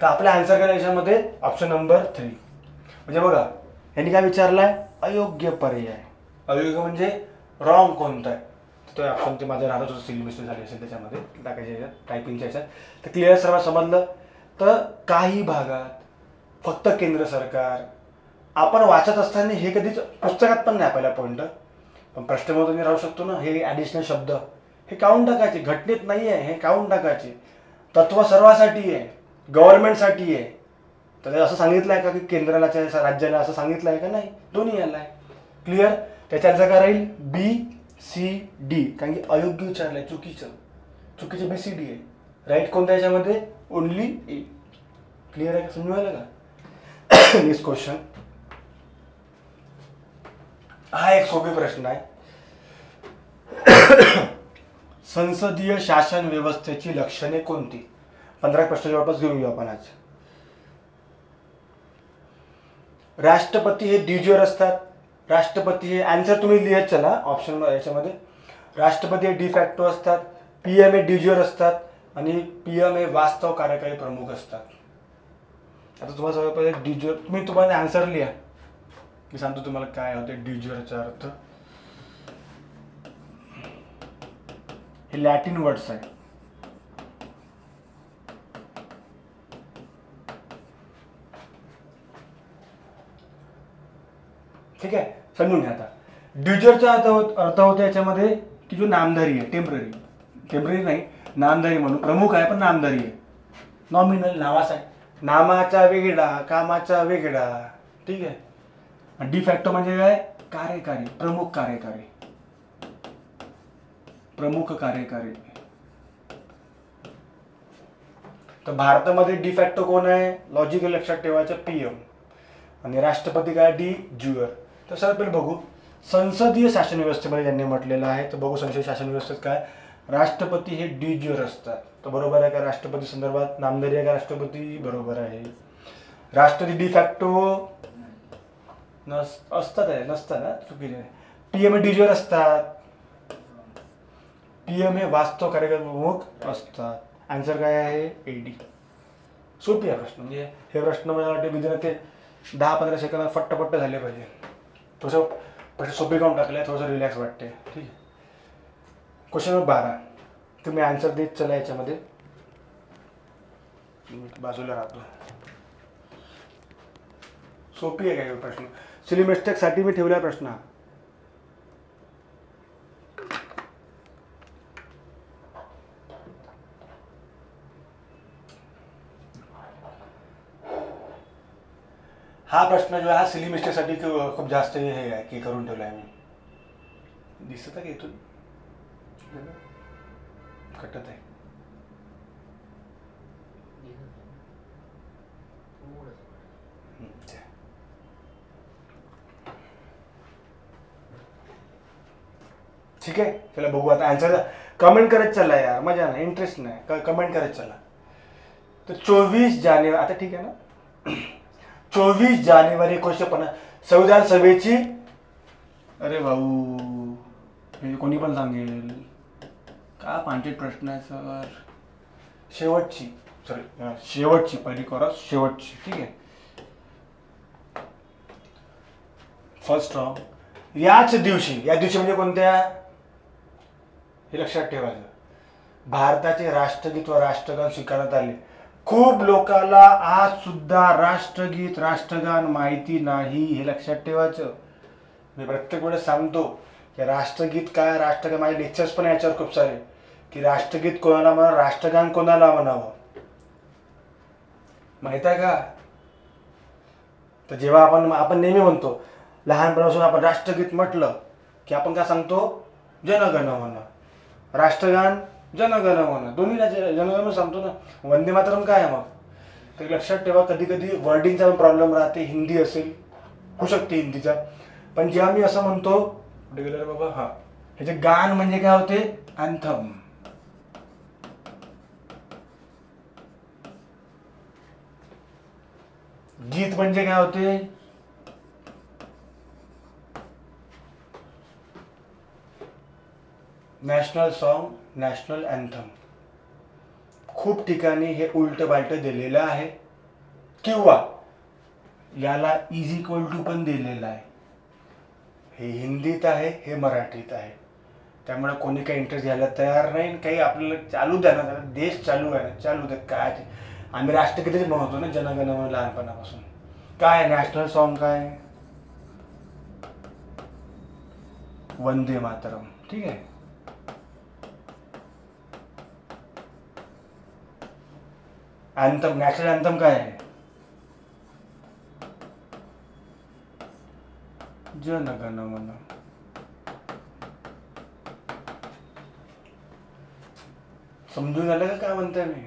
Speaker 1: तर आपला आन्सर करा याच्यामध्ये ऑप्शन नंबर 3. म्हणजे बघा, यांनी काय विचारलाय, अयोग्य पर्याय. अयोग्य म्हणजे रॉंग कोणता आहे. तो ऑप्शन ते माझ्या राहत होतं, सिली मिस्टेक झाली असेल त्याच्यामध्ये टाकायच्या याच्यात, टायपिंगच्या याच्यात. तर क्लिअर सर्व समजलं. तर काही भागात फक्त केंद्र सरकार, आपण वाचत असताना हे कधीच पुस्तकात पण नाही पहिला पॉईंट, पण प्रश्नमधून राहू शकतो ना. हे ॲडिशनल शब्द हे काढून टाकायचे, घटनेत नाही आहे, हे काढून टाकायचे. तत्व सर्वासाठी आहे, गव्हर्नमेंटसाठी आहे. तर असं सांगितलं आहे का की केंद्राला राज्याला असं सांगितलं आहे का, नाही, दोन्ही याला आहे. क्लिअर. त्याच्या आन्सर काय राहील, बी सी डी. कारण की अयोग्य विचारलंय, चुकीचं बी सी डी आहे. राईट कोणत्या याच्यामध्ये, ओनली ए. क्लिअर आहे का, समजून आलं का. Next question. हा एक सोपी प्रश्न आहे. संसदीय शासन व्यवस्थेची लक्षणे कोणती. 15 प्रश्न जवळपास घेऊया आपण आज. राष्ट्रपती हे ड्युजीवर असतात. राष्ट्रपती हे, आन्सर तुम्ही लिहत चला ऑप्शन याच्यामध्ये. राष्ट्रपती हे डिफॅक्टो असतात, पीएम हे ड्युजीवर असतात आणि पीएम हे वास्तव कार्यकारी प्रमुख असतात. आता तुम्हाला सगळं ड्युजीवर, तुम्हाला आन्सर लिहा, मी सांगतो तुम्हाला काय होते ड्युजीवरचा अर्थ. हे लॅटिन वर्ड्स आहे. ठीक आहे, समजून घ्या. आता ड्युजरचा अर्थ होतो याच्यामध्ये की जो नामधारी आहे, टेम्पररी नाही, नामधारी म्हणून. प्रमुख आहे पण नामधारी आहे, नॉमिनल नावाचा आहे. नामाचा वेगळा, कामाचा वेगळा. ठीक आहे. डिफॅक्टो म्हणजे काय, कार्यकारी, प्रमुख कार्यकारी. तर भारतामध्ये डिफॅक्टो कोण आहे, लॉजिकल लक्षात ठेवायचं, पीएम. आणि राष्ट्रपती काय, डी ज्युअर. तर सर पहिले बघू संसदीय शासन व्यवस्थेमध्ये ज्यांनी म्हटलेलं आहे. तर बघू संसदीय शासन व्यवस्थेत काय, राष्ट्रपती हे डी ज्युअर असतात. तर बरोबर आहे का, राष्ट्रपती संदर्भात नामधारी आहे का राष्ट्रपती, बरोबर आहे. राष्ट्रपती डिफॅक्टो असतात, नसतात ना, चुकीचे आहे. पीएम हे डी ज्युअर असतात, पीएम हे वास्तव कार्यकारी प्रमुख असतात. आन्सर काय आहे, एडी. सोपी आहे प्रश्न, म्हणजे हे प्रश्न मला वाटते विदिन ते 10-15 सेकंदात फट्टपट्ट झाले पाहिजे. थोडंसं प्रश्न सोपे काढून टाकले, थोडंसं रिलॅक्स वाटते. ठीक आहे. क्वेश्चन नंबर 12 तुम्ही आन्सर देत चला. याच्यामध्ये मी बाजूला राहतो. सोपी आहे काय प्रश्न, सिली मिस्टेकसाठी मी ठेवला प्रश्न हा. हा प्रश्न जो आहे हा सिली मिस्टेकसाठी खूप जास्त हे आहे की करून ठेवला आहे मी. दिसत आहे का इथून कटत आहे. ठीक आहे, चला बघू आता आन्सर. कमेंट करत चला यार, मजा नाही, इंटरेस्ट नाही, कमेंट करत चला. तर 24 जानेवारी, आता ठीक आहे ना, 24 जानेवारी 1950 संविधान सभेची, अरे भाऊ हे कोणी पण सांगेल का पांचट प्रश्न आहे सर. शेवटची पहिली क्रॉस शेवटची. ठीक आहे. First wrong. याच दिवशी म्हणजे कोणत्या, हे लक्षात ठेवायचं, भारताचे राष्ट्रगीत व राष्ट्रगान स्वीकारण्यात आले. खूप लोकांना आज सुद्धा राष्ट्रगीत राष्ट्रगान माहिती नाही, हे लक्षात ठेवायचं. मी प्रत्येक वेळेस सांगतो की राष्ट्रगीत काय, राष्ट्रगान, माझे लेक्चर्स पण याच्यावर खूप सारे, की राष्ट्रगीत कोणाला म्हणा, राष्ट्रगान कोणाला म्हणावं, माहित आहे का. तर जेव्हा आपण नेहमी म्हणतो, लहानपणापासून आपण राष्ट्रगीत म्हटलं की आपण काय सांगतो, जनगण मन. राष्ट्रगान जनगण मन, दोन्ही जनगण सांगतो ना. वंदे मातरम काय आहे मग. तर लक्षात ठेवा, कधी कधी वर्डिंगचा प्रॉब्लेम राहते, हिंदी असेल, होऊ शकते हिंदीचा, पण जेव्हा मी असं म्हणतो गेलं बाबा, हा ह्याचे गान म्हणजे काय होते, अँथम. गीत म्हणजे काय होते, नॅशनल सॉन्ग, नॅशनल अँथम. खूप ठिकाणी हे उलट बालट दिलेलं आहे, किंवा याला इज इक्वल टू पण दिलेलं आहे. हे हिंदीत आहे, हे मराठीत आहे. त्यामुळे कोणी काही इंटरेस्ट घ्यायला तयार नाही. काही आपल्याला चालू द्या ना, देश चालू आहे ना, चालू द्या. काय आम्ही राष्ट्रगीतच म्हणतो ना, जनगण मन लहानपणापासून. काय नॅशनल सॉन्ग काय, वंदे मातरम. ठीक आहे. अँथम, नॅशनल अँथम काय आहे, जनगण मन. समजून आलं का काय म्हणतोय मी.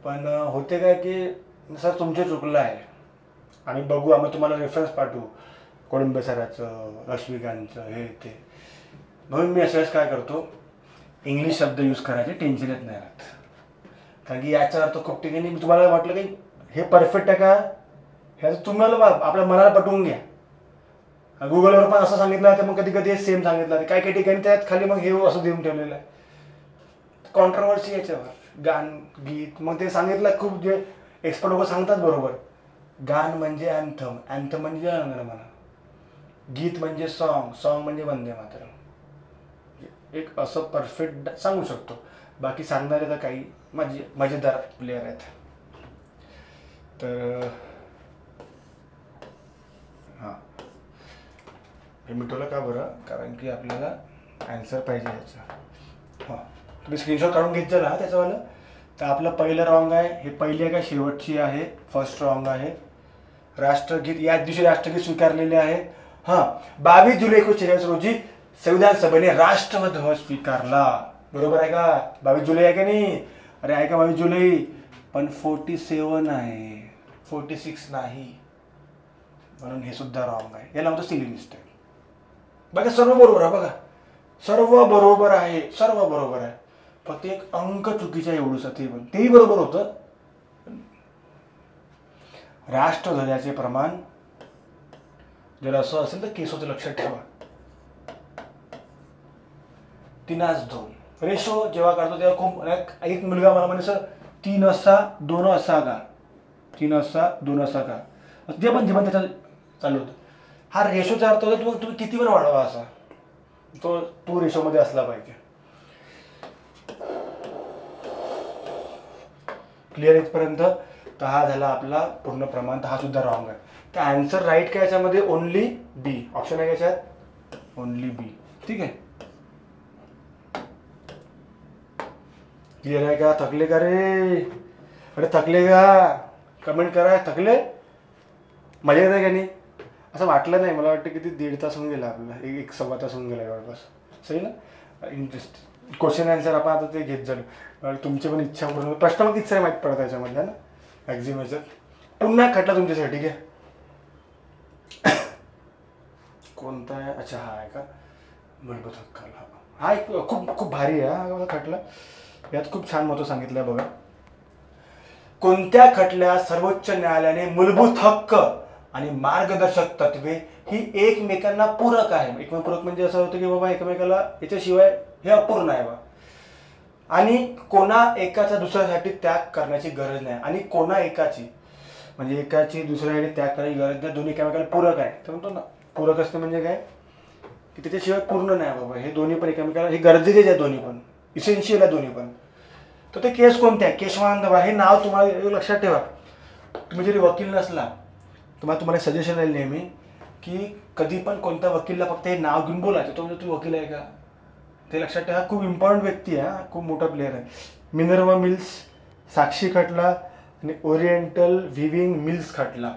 Speaker 1: पण होते काय की सर तुमचे चुकलं आहे, आम्ही बघू, आम्ही तुम्हाला रेफरन्स पाठवू, कोळंबे सराचं, रश्मिकांचं, हे ते. म्हणून मी असं काय करतो, इंग्लिश शब्द यूज करायचे, टेन्शन येत नाही राहत. कारण की याचा अर्थ खूप ठिकाणी मी तुम्हाला वाटलं की हे परफेक्ट आहे का, ह्याचं तुम्हाला आपल्या मनाला पटवून घ्या. गुगलवर पण असं सांगितलं तर मग कधी कधी सेम सांगितलं, काही काही ठिकाणी त्यात खाली मग हे असं देऊन ठेवलेलं आहे. कॉन्ट्रोवर्सी याच्यावर, गान गीत, मग ते सांगितलं खूप, जे एक्सपर्ट लोक सांगतात बरोबर. गान म्हणजे अँथम, अँथम म्हणजे जनगण मन, गीत म्हणजे सॉन्ग, सॉन्ग म्हणजे वंदे मातरम. एक असं परफेक्ट सांगू शकतो. बाकी सांगणारे तर काही मजेदार प्लेयर आहेत. तर हां, हे मिटवलं का बरं, कारण की आपल्याला ॲन्सर पाहिजे याचा. हां, तुम्ही स्क्रीनशॉट काढून घेत जा ना त्याच्यावालं. तर आपलं पहिलं रॉंग आहे, हे पहिली आहे का शेवटची आहे, फर्स्ट रॉंग आहे. राष्ट्रगीत, याच दिवशी राष्ट्रगीत स्वीकारलेले आहे. हां, 22 जुलै 1946 रोजी संविधान सभेने राष्ट्रध्वज स्वीकारला. बरोबर आहे का, 22 जुलै आहे का नाही. अरे आहे का 22 जुलै, पण 47 आहे, 46 नाही. म्हणून हे सुद्धा रॉंग आहे. याला म्हणतो सिली मिस्टेक. बघा सर्व बरोबर आहे, बघा सर्व बरोबर आहे, सर्व बरोबर आहे. फक्त एक अंक चुकीचा एवढंच, ते पण तेही बरोबर होतं. राष्ट्रध्वजाचे प्रमाण जर असं असेल तर केसोचं लक्षात ठेवा, 3:2 रेशो जेव्हा काढतो तेव्हा खूप. एक मुलगा मला म्हणे सर 3 असा 2 असा का, 3 असा 2 असा का, जे पण त्याचं चालू होतं. हा रेशोचा अर्थ होता तुम्ही किती पण वाढवा असा, तो रेशोमध्ये असला पाहिजे. क्लिअर इथपर्यंत. तर हा झाला आपला पूर्ण प्रमाण. हा सुद्धा रॉंग आहे. तर आन्सर राईट काय याच्यामध्ये, ओनली बी. ऑप्शन आहे याच्यात ओनली बी. ठीक आहे. क्लिअर आहे का? थकले का रे? अरे थकले का? कमेंट करा. थकले? मजा येत आहे का नाही? असं वाटलं नाही. मला वाटतं किती 1.5 तास होऊन गेला आपला, 1-1.25 तास होऊन गेला जवळपास. सही ना? इंटरेस्ट क्वेश्चन आन्सर आपण आता ते घेत झालो. तुमची पण इच्छा पूर्ण. प्रश्न मग किती सारे माहीत पडतात याच्यामध्ये ना मॅक्झिमम. पुन्हा खटला तुमच्यासाठी घ्या. कोणता आहे? अच्छा हा आहे का, मूलभूत हक्क. हा एक खूप भारी आहे हा खटला. यात खूप छान महत्व सांगितलं बघा. कोणत्या खटल्यात सर्वोच्च न्यायालयाने मूलभूत हक्क आणि मार्गदर्शक तत्वे ही एकमेकांना पूरक आहे. एकमेक पूरक म्हणजे असं होतं की बाबा एकमेकाला याच्याशिवाय हे अपूर्ण आहे बा, आणि कोणा एकाचा दुसऱ्यासाठी त्याग करण्याची गरज नाही. आणि कोणा एकाची म्हणजे एकाची दुसऱ्यासाठी त्याग करण्याची गरज नाही. दोन्ही एकमेकाला पूरक आहे. तर म्हणतो ना पूरक असते म्हणजे काय की त्याच्याशिवाय पूर्ण नाही बाबा. हे दोन्ही पण एकमेकाला हे गरजेचेच आहे, दोन्ही पण इसेन्शियल आहे दोन्ही पण. तर ते केस कोणते आहे? केशवानंद बा. हे नाव तुम्हाला लक्षात ठेवा. तुम्ही जरी वकील नसला तुम्हाला सजेशन आहे नेहमी की कधी पण कोणत्या वकीलला फक्त हे नाव घेऊन बोलायचं, तो म्हणजे तू वकील आहे का, ते लक्षात ठेवा. खूप इम्पॉर्टंट व्यक्ती आहे, खूप मोठा प्लेअर आहे. मिनर्वा मिल्स साक्षी खटला आणि ओरिएंटल व्हिविंग मिल्स खटला.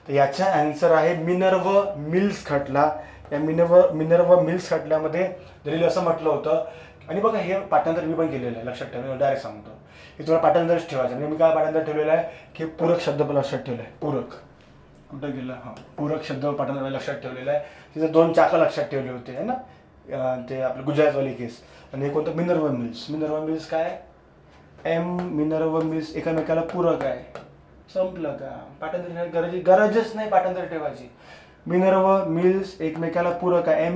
Speaker 1: तर याचा आन्सर आहे मिनर्वा मिल्स खटला. या मिनर्वा मिल्स खटल्यामध्ये दलील असं म्हटलं होतं. आणि बघा हे पाठांतर मी पण केलेलं आहे, लक्षात ठेवा. मी डायरेक्ट सांगतो हे तुम्हाला पाठांतरच ठेवायचं. म्हणजे मी काय पाठांतर ठेवलेलं आहे की पूरक शब्द पण लक्षात ठेवलं आहे. पूरक कुठं गेला? हां, पूरक शब्द पाठांतर लक्षात ठेवलेला आहे. तिथं 2 चाकं लक्षात ठेवले होते है ना, ते आपलं गुजरातवाली केस. आणि हे कोणतं? Minerva mills. मिनर्वा मिल्स काय मिनर्वा मिल्स एकामेकाला पूरक आहे. संपलं का? पाठांतर गरजच नाही पाठांतर ठेवायची. मिनर्वा मिल्स एकमेकाला पूरक आहे.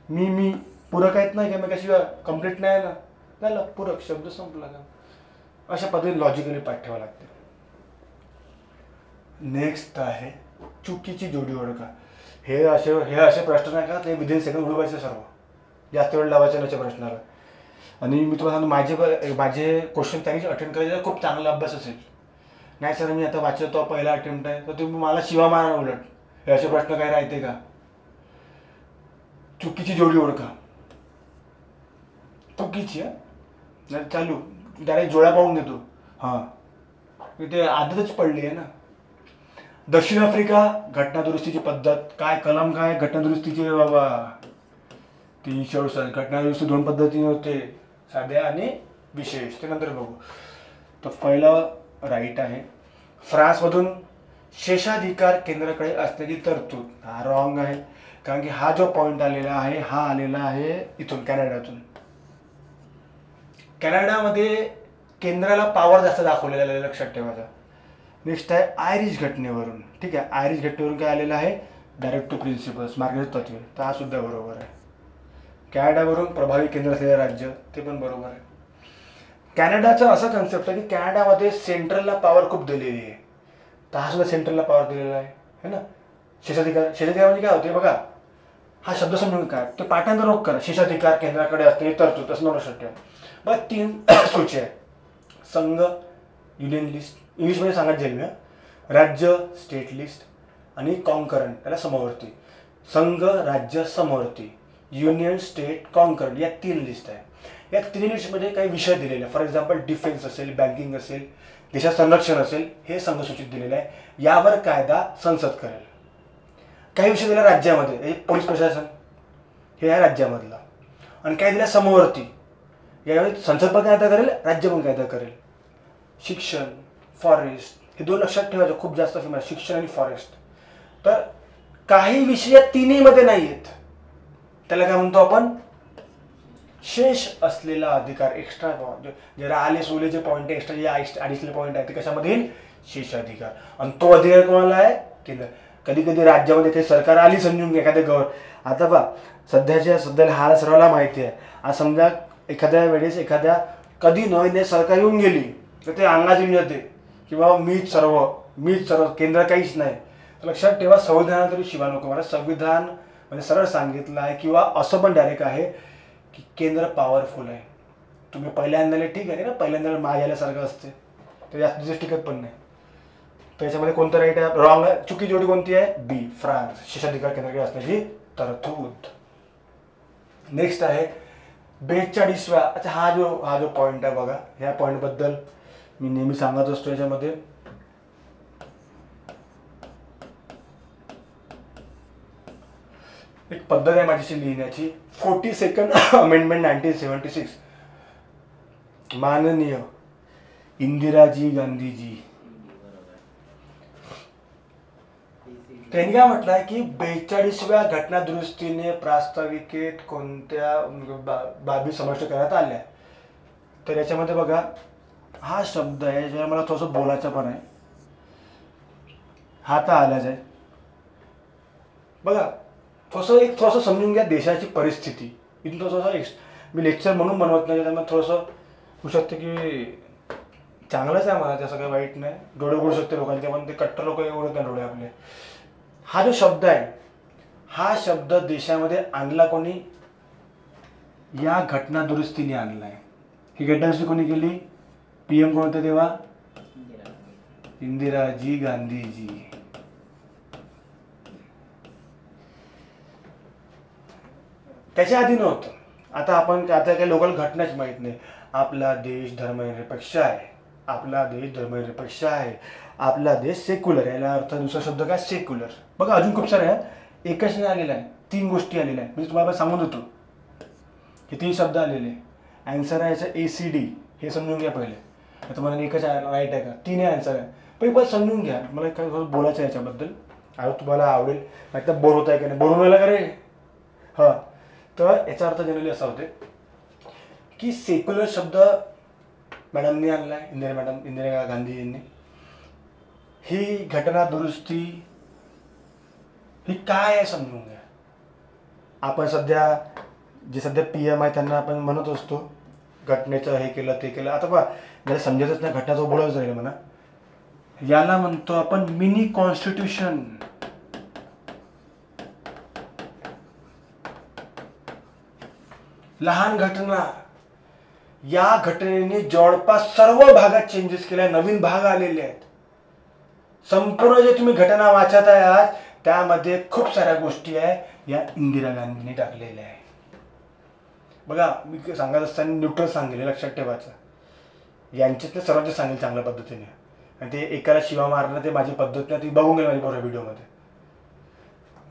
Speaker 1: मी पूरक आहेत ना एकमेकाशिवाय, कंप्लीट नाही ना, झालं पूरक शब्द संपला का. अशा पद्धतीने लॉजिकली पाठ ठेवावं लागते. नेक्स्ट आहे चुकीची जोडी ओळखा. हे असे प्रश्न नाही का ते विदिन सेकंड उडवायचे सर्व, जास्त वेळ लावायचा नच्या प्रश्नाला. आणि मी तुम्हाला सांगतो माझे क्वेश्चन त्यांनी अटेंड करायचे खूप चांगला अभ्यास असेल. नाही सर मी आता वाचतो पहिला अटेम्प्ट आहे तर तुम्ही मला शिवा मारा उलट. हे असे प्रश्न काय राहते का? चुकीची जोडी ओळखा. चुकीची नाही चालू डायरेक्ट जोड्या पाहून घेतो. हां ते आदतच पडली आहे ना. दक्षिण आफ्रिका घटनादुरुस्तीची पद्धत काय, कलम काय घटनादुरुस्तीचे बाबा 368. घटनादुरुस्ती 2 पद्धतीने होते, साध्या आणि विशेष. ते नंतर बघू. तर पहिला राईट आहे. फ्रान्समधून शेषाधिकार केंद्राकडे असण्याची तरतूद. हा रॉंग आहे, कारण की हा जो पॉईंट आलेला आहे हा आलेला आहे इथून कॅनडातून. कॅनडामध्ये केंद्राला पॉवर जास्त दाखवलेला आहे, लक्षात ठेवायचा. नेक्स्ट आहे आयरिश घटनेवरून. ठीक आहे, आयरिश घटनेवरून काय आलेलं आहे? डायरेक्ट टू प्रिन्सिपल्स, मार्गदर्शक तत्वे. तर हा सुद्धा बरोबर आहे. कॅनडावरून प्रभावी केंद्र असलेलं राज्य, ते पण बरोबर आहे. कॅनडाचा असा कन्सेप्ट आहे की कॅनडामध्ये सेंट्रलला पॉवर खूप दिलेली आहे. तर हा सुद्धा सेंट्रलला पॉवर दिलेला आहे ना. शेषाधिकार म्हणजे काय होते बघा, हा शब्द समजून काय ते पाठांतर रोग करा. शेषाधिकार केंद्राकडे असते तरतूद, तसं लक्षात ठेवा. बघ 3 सूची आहे. संघ युनियन लिस्ट, इंग्लिशमध्ये सांगत जाईल मी. राज्य स्टेट लिस्ट आणि कॉन्करंट त्याला समवर्ती. संघ राज्य समवर्ती, युनियन स्टेट कॉन्करंट, या 3 लिस्ट आहे. या 3 लिस्टमध्ये काही विषय दिलेले आहे. फॉर एक्झाम्पल डिफेन्स असेल, बँकिंग असेल, देशात संरक्षण असेल, हे संघ सूचित दिलेलं आहे. यावर कायदा संसद करेल. काही विषय दिला राज्यामध्ये, पोलीस प्रशासन हे आहे राज्यामधला. आणि काय दिलं समवर्ती, यावेळी संसद पण कायदा करेल, राज्य पण कायदा करेल. शिक्षण, फॉरेस्ट, हे 2 लक्षात ठेवायचं, खूप जास्त फेमस. शिक्षण आणि फॉरेस्ट. तर काही विषय 3मध्ये नाही आहेत, त्याला काय म्हणतो आपण? शेष असलेला अधिकार, एक्स्ट्रा पॉईंट. जरा आले सोलेचे पॉईंट एक्स्ट्रा जे ॲडिशनल पॉईंट आहे ते कशामध्ये येईल? शेष अधिकार. आणि तो अधिकार कोणाला आहे? केंद्र. कधी कधी राज्यामध्ये ते सरकार आली समजून एखाद्या आता पहा सध्याला हा सर्वांना माहिती आहे. आज समजा एखाद्या वेळेस कधी नवीन सरकार येऊन गेली तर ते अंगात येऊन जाते किंवा मीच सर्व केंद्र काहीच नाही. लक्षात ठेवा, संविधानात तरी शिवा नको मला. संविधान म्हणजे सरळ सांगितलं आहे किंवा असं पण डायरेक्ट आहे की केंद्र पॉवरफुल आहे. तुम्ही पहिल्यांदाला ठीक आहे ना, पहिल्यांदा माग आल्यासारखं असते तर जास्त दिवस टिकत पण नाही. त्याच्यामध्ये कोणतं राईट आहे, रॉंग आहे, चुकी जोडी कोणती आहे, बी फ्रान्स, शेषाधिकार केंद्राकडे असण्याची तरतूद. नेक्स्ट आहे 42व्या. अच्छा, हा जो पॉईंट आहे बघा, ह्या पॉईंटबद्दल मी नेहमी सांगत असतो. याच्यामध्ये एक पद्धत आहे माझ्याशी लिहिण्याची. 42nd अमेंडमेंट 1976, माननीय इंदिराजी गांधीजी त्यांनी काय म्हटलं आहे की 42व्या घटना दुरुस्तीने प्रास्ताविकेत कोणत्या बाबी समाविष्ट करण्यात आल्या. तर याच्यामध्ये बघा हा शब्द आहे ज्याला मला थोडंसं बोलायचं पण आहे. हा तर आलाच आहे बघा. थोडंसं समजून घ्या देशाची परिस्थिती. इथून थोडंसं मी लेक्चर म्हणून बनवत नाही, त्यामुळे थोडंसं होऊ शकते की चांगलंच आहे मला, त्याचं काही वाईट नाही. डोळे उघडू शकते लोकांचे, पण ते कट्टर लोक उघडत नाही डोळे आपले. हा जो शब्द आहे, हा शब्द देशामध्ये आणला कोणी, या घटना दुरुस्तीने आणला आहे. ही घटना दुरुस्ती कोणी केली, PM कोण होते तेव्हा, इंदिराजी गांधीजी. त्याच्या आधी नव्हतं. आता काही लोकांना घटनाच माहीत नाही. आपला देश धर्मनिरपेक्ष आहे, आपला देश धर्मनिरपेक्ष आहे, आपला देश सेक्युलर आहे. याला अर्थ दुसरा शब्द काय, सेक्युलर. बघा अजून खूप सारे आहे, एकच नाही आलेला आहे, 3 गोष्टी आलेल्या आहेत. म्हणजे तुम्हाला सांगून होतो हे 3 शब्द आलेले. ॲन्सर आहे याचं ACD, हे समजून घ्या पहिले. तुम्हाला एकच राईट आहे का, 3 ॲन्सर आहे. पण समजून घ्या, मला काय बोलायचं आहे याच्याबद्दल. तुम्हाला आवडेल, नाही तर बोर होत आहे का नाही, बोर व्हायला का रे. हां, तर याचा अर्थ जनरली असा होते की सेक्युलर शब्द मॅडमनी आणला आहे, इंदिरा गांधीजींनी. ही घटना दुरुस्ती ही काय आहे समजून घ्या. आपण सध्या PM आहे त्यांना आपण म्हणत असतो घटनेचं हे केलं ते केलं. आता बघा ज्याला समजतच नाही घटनाचं बोलत जाईल म्हणा, याला म्हणतो आपण मिनी कॉन्स्टिट्यूशन. लहान घटना. या घटनेने जवळपास सर्व भागात चेंजेस केले, नवीन भाग आलेले आहेत. संपूर्ण जे तुम्ही घटना वाचत आहात त्यामध्ये खूप साऱ्या गोष्टी आहे या इंदिरा गांधींनी टाकलेल्या आहे. बघा मी सांगत असताना न्यूट्रल सांगेल, लक्षात ठेवायचं. यांच्यातले सर्वांचे सांगेल चांगल्या पद्धतीने, आणि ते एकाला शिवा मारणं ते माझी पद्धत नाही, ती बघून गेली माझी बरोबर व्हिडिओमध्ये.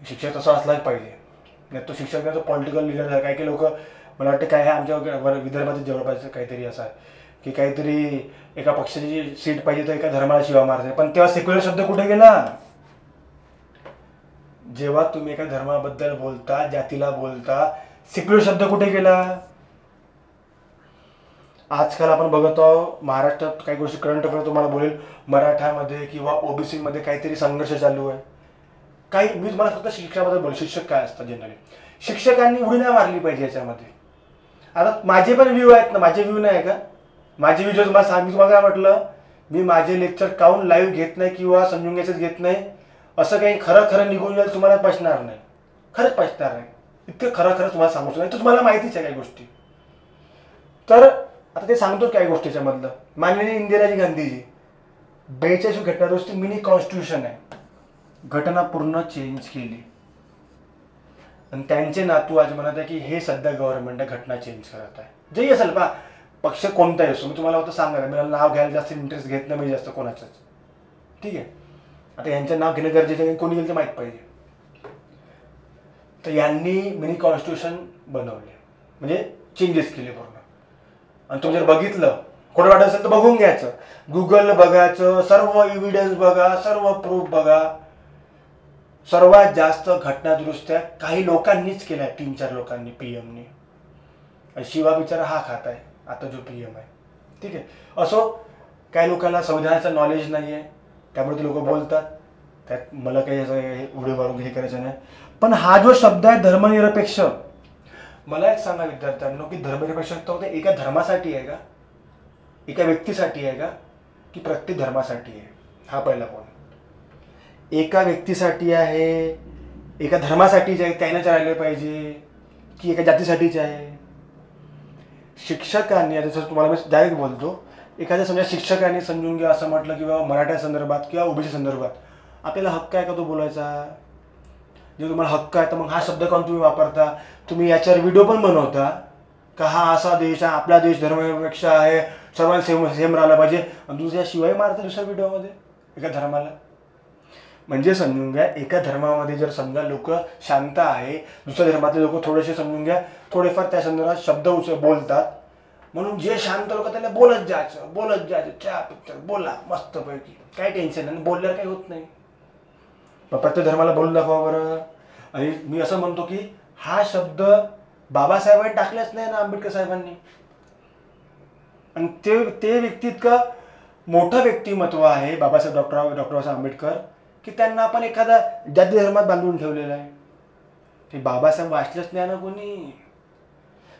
Speaker 1: शिक्षक तसा असलाच पाहिजे, नाही तो शिक्षक नाही तो पॉलिटिकल लिडर आहे. काही लोक मला वाटतं काय आहे आमच्या विदर्भातील जवळपास काहीतरी असं आहे की काहीतरी एका पक्षाची सीट पाहिजे तर एका धर्माला शिवा मारते. पण तेव्हा सेक्युलर शब्द कुठे गेला. जेव्हा तुम्ही एका धर्माबद्दल बोलता, जातीला बोलता, सेक्युलर शब्द कुठे गेला. आजकाल आपण बघत आहोत महाराष्ट्रात काही गोष्टी करंट अफेअर तुम्हाला बोलेल, मराठामध्ये किंवा OBC मध्ये काहीतरी संघर्ष चालू आहे. मी तुम्हाला फक्त शिक्षकाबद्दल बोल, शिक्षक काय असतात जनरली. शिक्षकांनी उडी नाही मारली पाहिजे याच्यामध्ये. आता माझे पण व्ह्यू आहेत ना, माझे व्ह्यू नाही का, माझे व्ह्यू तुम्हाला मी तुम्हाला काय म्हटलं, मी माझे लेक्चर काऊन लाईव्ह घेत नाही किंवा समजून घ्यायचंच घेत नाही. असं काही खरं निघून जाईल तुम्हाला पचणार नाही, खरंच पचणार नाही. इतकं खरं तुम्हाला सांगू शकतो नाही, तर तुम्हाला माहितीच आहे काही गोष्टी. तर आता ते सांगतो काही गोष्टीच्या मधलं. माननीय इंदिराजी गांधीजी 42 घटना दुरुस्ती मिनी कॉन्स्टिट्यूशन आहे, घटना पूर्ण चेंज केली. आणि त्यांचे नातू आज म्हणत आहे की हे सध्या गव्हर्नमेंट घटना चेंज करत आहे. जे असेल पा पक्ष कोणताही असो, मी तुम्हाला होतं सांगा, मला नाव घ्यायला जास्त इंटरेस्ट घेत नाही मी जास्त कोणाचंच, ठीक आहे. आता यांचं नाव घेणं गरजेचं आहे, कोणी गेलं ते माहीत पाहिजे. तर यांनी मिनी कॉन्स्टिट्यूशन बनवले, म्हणजे चेंजेस केले पूर्ण. आणि तुम्ही जर बघितलं, खोटं वाटत असेल तर बघून घ्यायचं, गुगल बघायचं, सर्व एव्हिडन्स बघा, सर्व प्रूफ बघा. सर्वात जास्त घटना दुरुस्त्या काही लोकांनीच केल्या, 3-4 लोकांनी, PMनी. आणि शिवा बिचारा हा खात आहे आता जो PM आहे, ठीक आहे. असो, काही लोकांना संविधानाचं नॉलेज नाही आहे त्यामुळे ते लोक बोलतात, त्यात मला काही असं उडी मारून हे करायचं नाही. पण हा जो शब्द आहे धर्मनिरपेक्ष, मला एक सांगा विद्यार्थ्यांनो की धर्मनिरपेक्ष फक्त एका धर्मासाठी आहे का. एका व्यक्तीसाठी आहे का की प्रत्येक धर्मासाठी आहे? हा पहिला पॉईंट. एका व्यक्तीसाठी आहे, एका धर्मासाठीच आहे त्यानंच राहिले पाहिजे की एका जातीसाठीच आहे? शिक्षकांनी, आता जसं तुम्हाला मी डायरेक्ट बोलतो, एखाद्या समजा शिक्षकांनी समजून घ्या असं म्हटलं की बाबा मराठा संदर्भात किंवा ओबीसी संदर्भात आपल्याला हक्क आहे का तो बोलायचा? जे तुम्हाला हक्क आहे तर मग हा शब्द काऊन तुम्ही वापरता? तुम्ही याच्यावर व्हिडिओ पण बनवता का हा असा देश आहे, आपला देश धर्मापेक्षा आहे, सर्वांना सेम राहायला पाहिजे, आणि दुसऱ्या शिवाय मारता दुसऱ्या व्हिडिओमध्ये एका धर्माला. म्हणजे समजून घ्या एका धर्मामध्ये जर समजा लोक शांत आहे, दुसऱ्या धर्मातले लोक थोडेसे समजून घ्या थोडेफार त्या संदर्भात शब्द बोलतात, म्हणून जे शांत लोक त्याला बोलत जायचं चहा पिक्चर बोला मस्तपैकी, काही टेन्शन नाही, बोलल्यावर काही होत नाही. मग प्रत्येक धर्माला बोलून दाखवा बरं. आणि मी असं म्हणतो की हा शब्द बाबासाहेबांनी टाकलाच नाही ना, आंबेडकर साहेबांनी. आणि ते व्यक्ती इतकं मोठं व्यक्तिमत्व आहे बाबासाहेब डॉक्टर बाबासाहेब आंबेडकर की त्यांना आपण एखादा जाती धर्मात बांधून ठेवलेला आहे. ते बाबासाहेब वाचलेच नाही ना कोणी,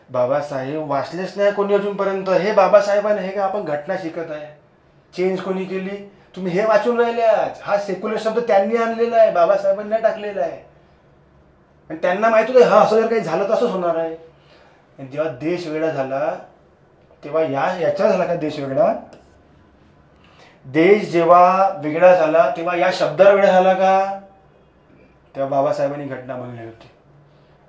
Speaker 1: बाबासाहेब वाचलेच नाही कोणी अजूनपर्यंत. हे बाबासाहेबांनी हे का आपण घटना शिकत आहे, चेंज कोणी केली? तुम्ही हे वाचून राहिले आज. हा सेक्युलर शब्द त्यांनी आणलेला आहे, बाबासाहेबांनी नाही टाकलेला आहे. आणि त्यांना माहिती होतं हा असं जर काही झालं तर असंच होणार आहे. आणि जेव्हा देश वेगळा झाला तेव्हा याचा झाला का देश वेगळा? देश जेव्हा वेगळा झाला तेव्हा या शब्दावर वेगळा झाला का? तेव्हा बाबासाहेबांनी घटना बनवली होती.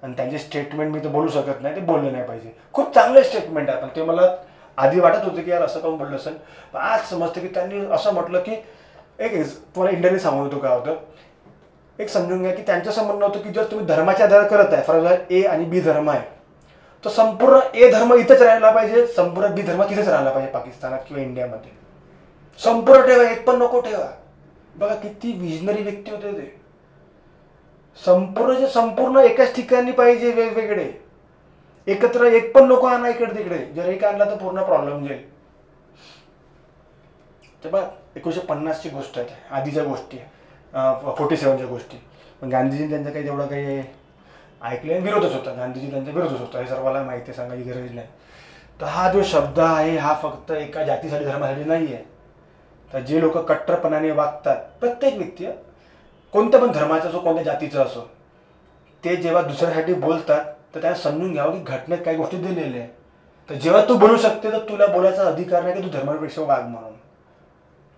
Speaker 1: आणि त्यांचे स्टेटमेंट मी तर बोलू शकत नाही, ते बोललं नाही पाहिजे. खूप चांगले स्टेटमेंट आहे, पण ते मला आधी वाटत होतं की यार असं काऊन बोललं असेल, पण आज समजतं की त्यांनी असं म्हटलं की एक तुम्हाला इंडियनली सांगू होतो काय होतं, एक समजून घ्या की त्यांचं असं म्हणणं होतं की जर तुम्ही धर्माच्या आधार करत आहे, फॉर एक्झाम्पल ए आणि बी धर्म आहे, तर संपूर्ण ए धर्म इथंच राहायला पाहिजे, संपूर्ण बी धर्म तिथेच राहायला पाहिजे पाकिस्तानात किंवा इंडियामध्ये. संपूर्ण ठेवा, एक पण नको ठेवा. बघा किती विजनरी व्यक्ती होते ते. संपूर्ण एकाच ठिकाणी पाहिजे, वेगवेगळे एकत्र एक पण नको आणा इकडे तिकडे. जर एक आणला तर पूर्ण प्रॉब्लेम जाईल. तर बघ 1950ची गोष्ट आहे, आधीच्या गोष्टी आहे, 47च्या गोष्टी. पण गांधीजींनी त्यांचं काही तेवढं काही ऐकलं आणि विरोधच होता. गांधीजी त्यांच्या विरोधच होता, हे सर्वांना माहिती आहे, सांगायची गरज नाही. तर हा जो शब्द आहे हा फक्त एका जातीसाठी धर्मासाठी नाही आहे. तर जे लोक कट्टरपणाने वागतात, प्रत्येक व्यक्ती कोणत्या पण धर्माचा असो कोणत्या जातीचा असो, ते जेव्हा दुसऱ्यासाठी बोलतात तर त्यांना समजून घ्यावं की घटनेत काही गोष्टी दिलेल्या आहे. तर जेव्हा तू बोलू शकते तर तुला बोलायचा अधिकार नाही की तू धर्मापेक्षा वाग म्हणून,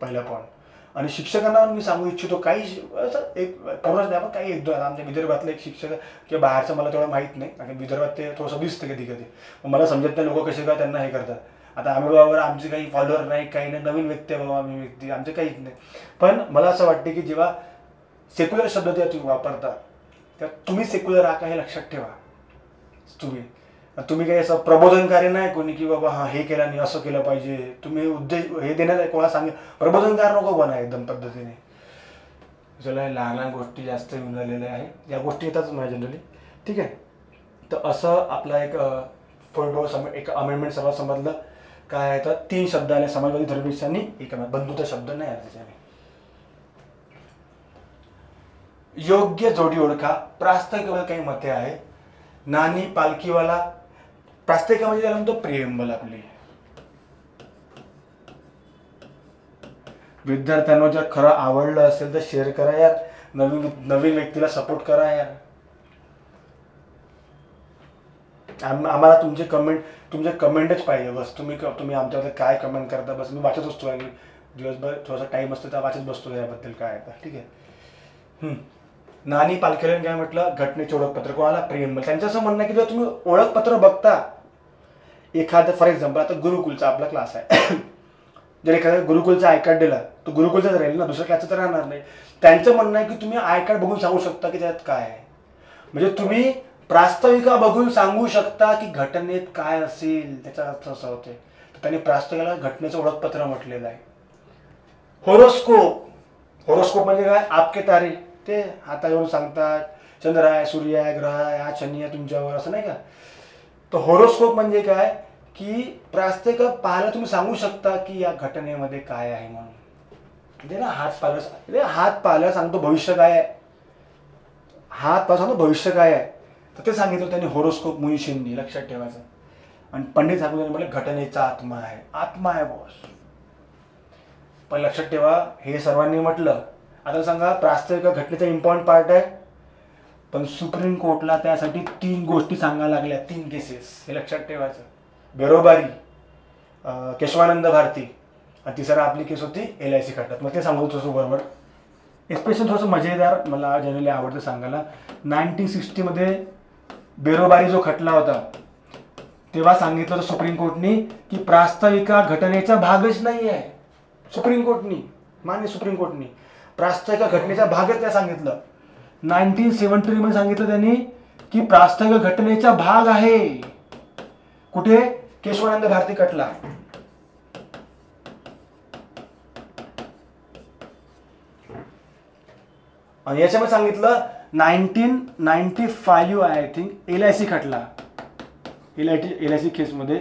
Speaker 1: पहिला पॉईंट. आणि शिक्षकांना मी सांगू इच्छितो, काही असं एक पूर्णच नाही, पण काही एक दोन आमच्या विदर्भातले एक शिक्षक किंवा बाहेरचं मला तेवढं माहीत नाही, कारण विदर्भात ते थोडंसं दिसतं कधी कधी, मला समजत नाही लोक कसे काय त्यांना हे करतात. आता आम्ही बाबावर आमचे काही फॉलोअर नाही, काही नाही, नवीन व्यक्ती आहे बाबा आम्ही व्यक्ती, आमचे काहीच नाही. पण मला असं वाटते की जेव्हा सेक्युलर शब्द जेव्हा तुम्ही वापरता तेव्हा तुम्ही सेक्युलर आहात हे लक्षात ठेवा. तुम्ही काही असं प्रबोधनकारी नाही कोणी की बाबा हा हे केलं नाही असं केलं पाहिजे, तुम्ही उद्देश हे देण्यात कोणा सांगेल प्रबोधनकार नको बना एकदम पद्धतीने. चला लहान लहान गोष्टी जास्त येऊन झालेल्या आहे, या गोष्टी येताच माझ्या जनरली. ठीक आहे, तर असं आपला एक एक अमेंडमेंट सर्वात समजलं काय आहे. तर 3 शब्द आले, समाजवादी धर्मनिष्ठांनी एक बंधुता शब्द नाही आला त्याच्याने. योग्य जोडी ओळखा, प्रास्ताविकावर काही मते आहे. नानी पालखीवाला प्रास्ताविकामध्ये त्याला म्हणतो प्रियंबल. आपली विद्यार्थ्यांना जर खरं आवडलं असेल तर शेअर करा यार, नवीन व्यक्तीला सपोर्ट करा यार. आम्हाला तुमचे कमेंटच पाहिजे बस. तुम्ही आमच्याबद्दल काय कमेंट करता बस मी वाचत असतो. आणि दिवसभर थोडासा टाइम असतो तर वाचत बसतो याबद्दल काय आहे. ठीक आहे. नानी पालखीला काय म्हटलं, घटनेचे ओळखपत्र कोणाला, प्रियंबल. त्यांचं असं म्हणणं की जर तुम्ही ओळखपत्र बघता एखादं, फॉर एक्झाम्पल आता गुरुकुलचा आपला क्लास आहे, जर एखाद्या गुरुकुलचा आय कार्ड दिला तो गुरुकुलचाच राहील ना, दुसऱ्या क्लासचं तर राहणार नाही. त्यांचं म्हणणं आहे की तुम्ही आय कार्ड बघून सांगू शकता की त्यात काय आहे. म्हणजे तुम्ही प्रास्ताविका बघून सांगू शकता की घटनेत काय असेल, त्याचा अर्थ असा होते. तर त्यांनी प्रास्ताविकाला घटनेचं ओळखपत्र म्हटलेलं आहे. होरोस्कोप म्हणजे काय, आपके तारे, ते हातावरून सांगतात चंद्र आहे, सूर्य आहे, ग्रह आहे, हा शनी आहे तुमच्यावर, असं नाही का. तर होरोस्कोप म्हणजे काय की प्रास्ताविका पाहायला तुम्ही सांगू शकता की या घटनेमध्ये काय आहे म्हणून. म्हणजे ना हात पाहायला सांगतो भविष्य काय आहे, हात पाहायला सांगतो भविष्य काय आहे. तर ते सांगितलं त्यांनी होरोस्कोप मुनिशींनी, लक्षात ठेवायचं. आणि पंडित साहेबांनी म्हटलं घटनेचा आत्मा आहे. आत्मा आहे बॉस. पण लक्षात ठेवा, हे सर्वांनी म्हटलं. आता सांगा, प्रास्ताविक घटनेचा इम्पॉर्टंट पार्ट आहे, पण सुप्रीम कोर्टला त्यासाठी 3 गोष्टी सांगायला लागल्या, 3 केसेस. हे लक्षात ठेवायचं. बेरोबारी, केशवानंद भारती, आणि तिसरा आपली केस होती LIC खटल्यात. मग ते सांगू तसं बरोबर. एक्सप्रेशन थोडंसं मजेदार, मला जनरली आवडतं सांगायला. 1960 बेरोबारी जो खटला होता, तेव्हा सांगितलं होतं सुप्रीम कोर्टनी की प्रास्ताविका घटनेचा भागच नाही आहे. सुप्रीम कोर्टनी, मान्य सुप्रीम कोर्टनी प्रास्ताविका घटनेचा भागच नाही सांगितलं. 1973 सांगितलं त्यांनी की प्रास्ताविक घटनेचा भाग आहे. कुठे? केशवानंद भारती खटला. आणि याच्यामध्ये सांगितलं 1995 आय थिंक LIC खटला. LIC केसमध्ये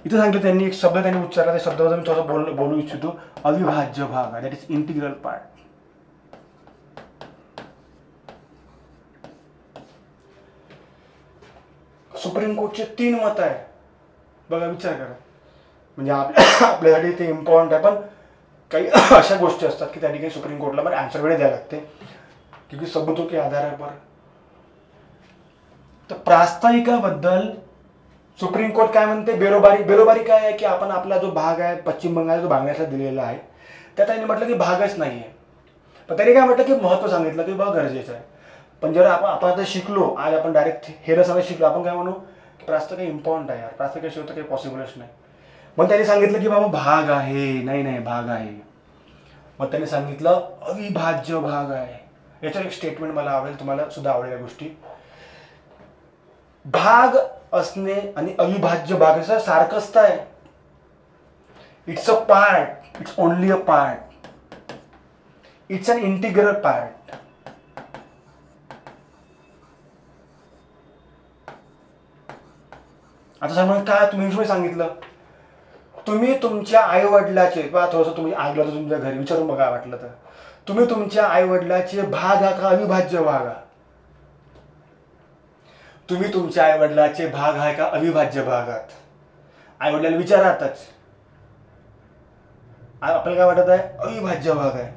Speaker 1: इथं सांगितलं त्यांनी, एक शब्द त्यांनी उच्चारला, त्या शब्दाबद्दल मी थोडं बोलू इच्छितो. अविभाज्य भाग, that is integral part. Supreme कोर्टचे 3 मत आहे. बघा, विचार करा. म्हणजे आपल्यासाठी ते इम्पॉर्टंट आहे, पण काही अशा गोष्टी असतात की त्या ठिकाणी सुप्रीम कोर्टला पण आन्सर वेळ द्यायला लागते, क्योंकि सबूतों के आधार पर. तर प्रास्ताविकाबद्दल सुप्रीम कोर्ट काय म्हणते? बेरोबारी काय आहे की आपण आपला जो भाग आहे पश्चिम बंगाल जो बांगलादेशला दिलेला आहे, त्यात त्यांनी म्हटलं की भागच नाही आहे. पण त्यांनी काय म्हटलं की महत्त्व सांगितलं की बघा गरजेचं आहे. पण जर आपण आता शिकलो, आज आपण डायरेक्ट हे रसायन शिकलो, आपण काय म्हणू की प्रास्ताविका इम्पॉर्टंट आहे यार, प्रास्ताविकाशिवाय तर काही पॉसिबलच नाही. मग त्यांनी सांगितलं की बाबा भाग आहे. नाही, भाग आहे. मग त्यांनी सांगितलं अविभाज्य भाग आहे. याच्यावर एक स्टेटमेंट मला आवडेल, तुम्हाला सुद्धा आवडेल या गोष्टी. भाग असणे आणि अविभाज्य भाग सारखंच आहे. It's a part, it's only a part, it's an integral part. आता सांगा काय तुम्ही सांगितलं, तुम्ही तुमच्या आई वडिलाचे, थोडंसं तुम्ही ऐकलं तर तुमच्या घरी विचारून बघा वाटलं तर, तुम्ही तुमच्या आई वडिलाचे भाग हा का अविभाज्य भाग हा? तुम्ही तुमच्या आई वडिलाचे भाग आहे का अविभाज्य भागात? आई वडिलांना विचारातच आपल्याला काय वाटत आहे? अविभाज्य भाग आहे.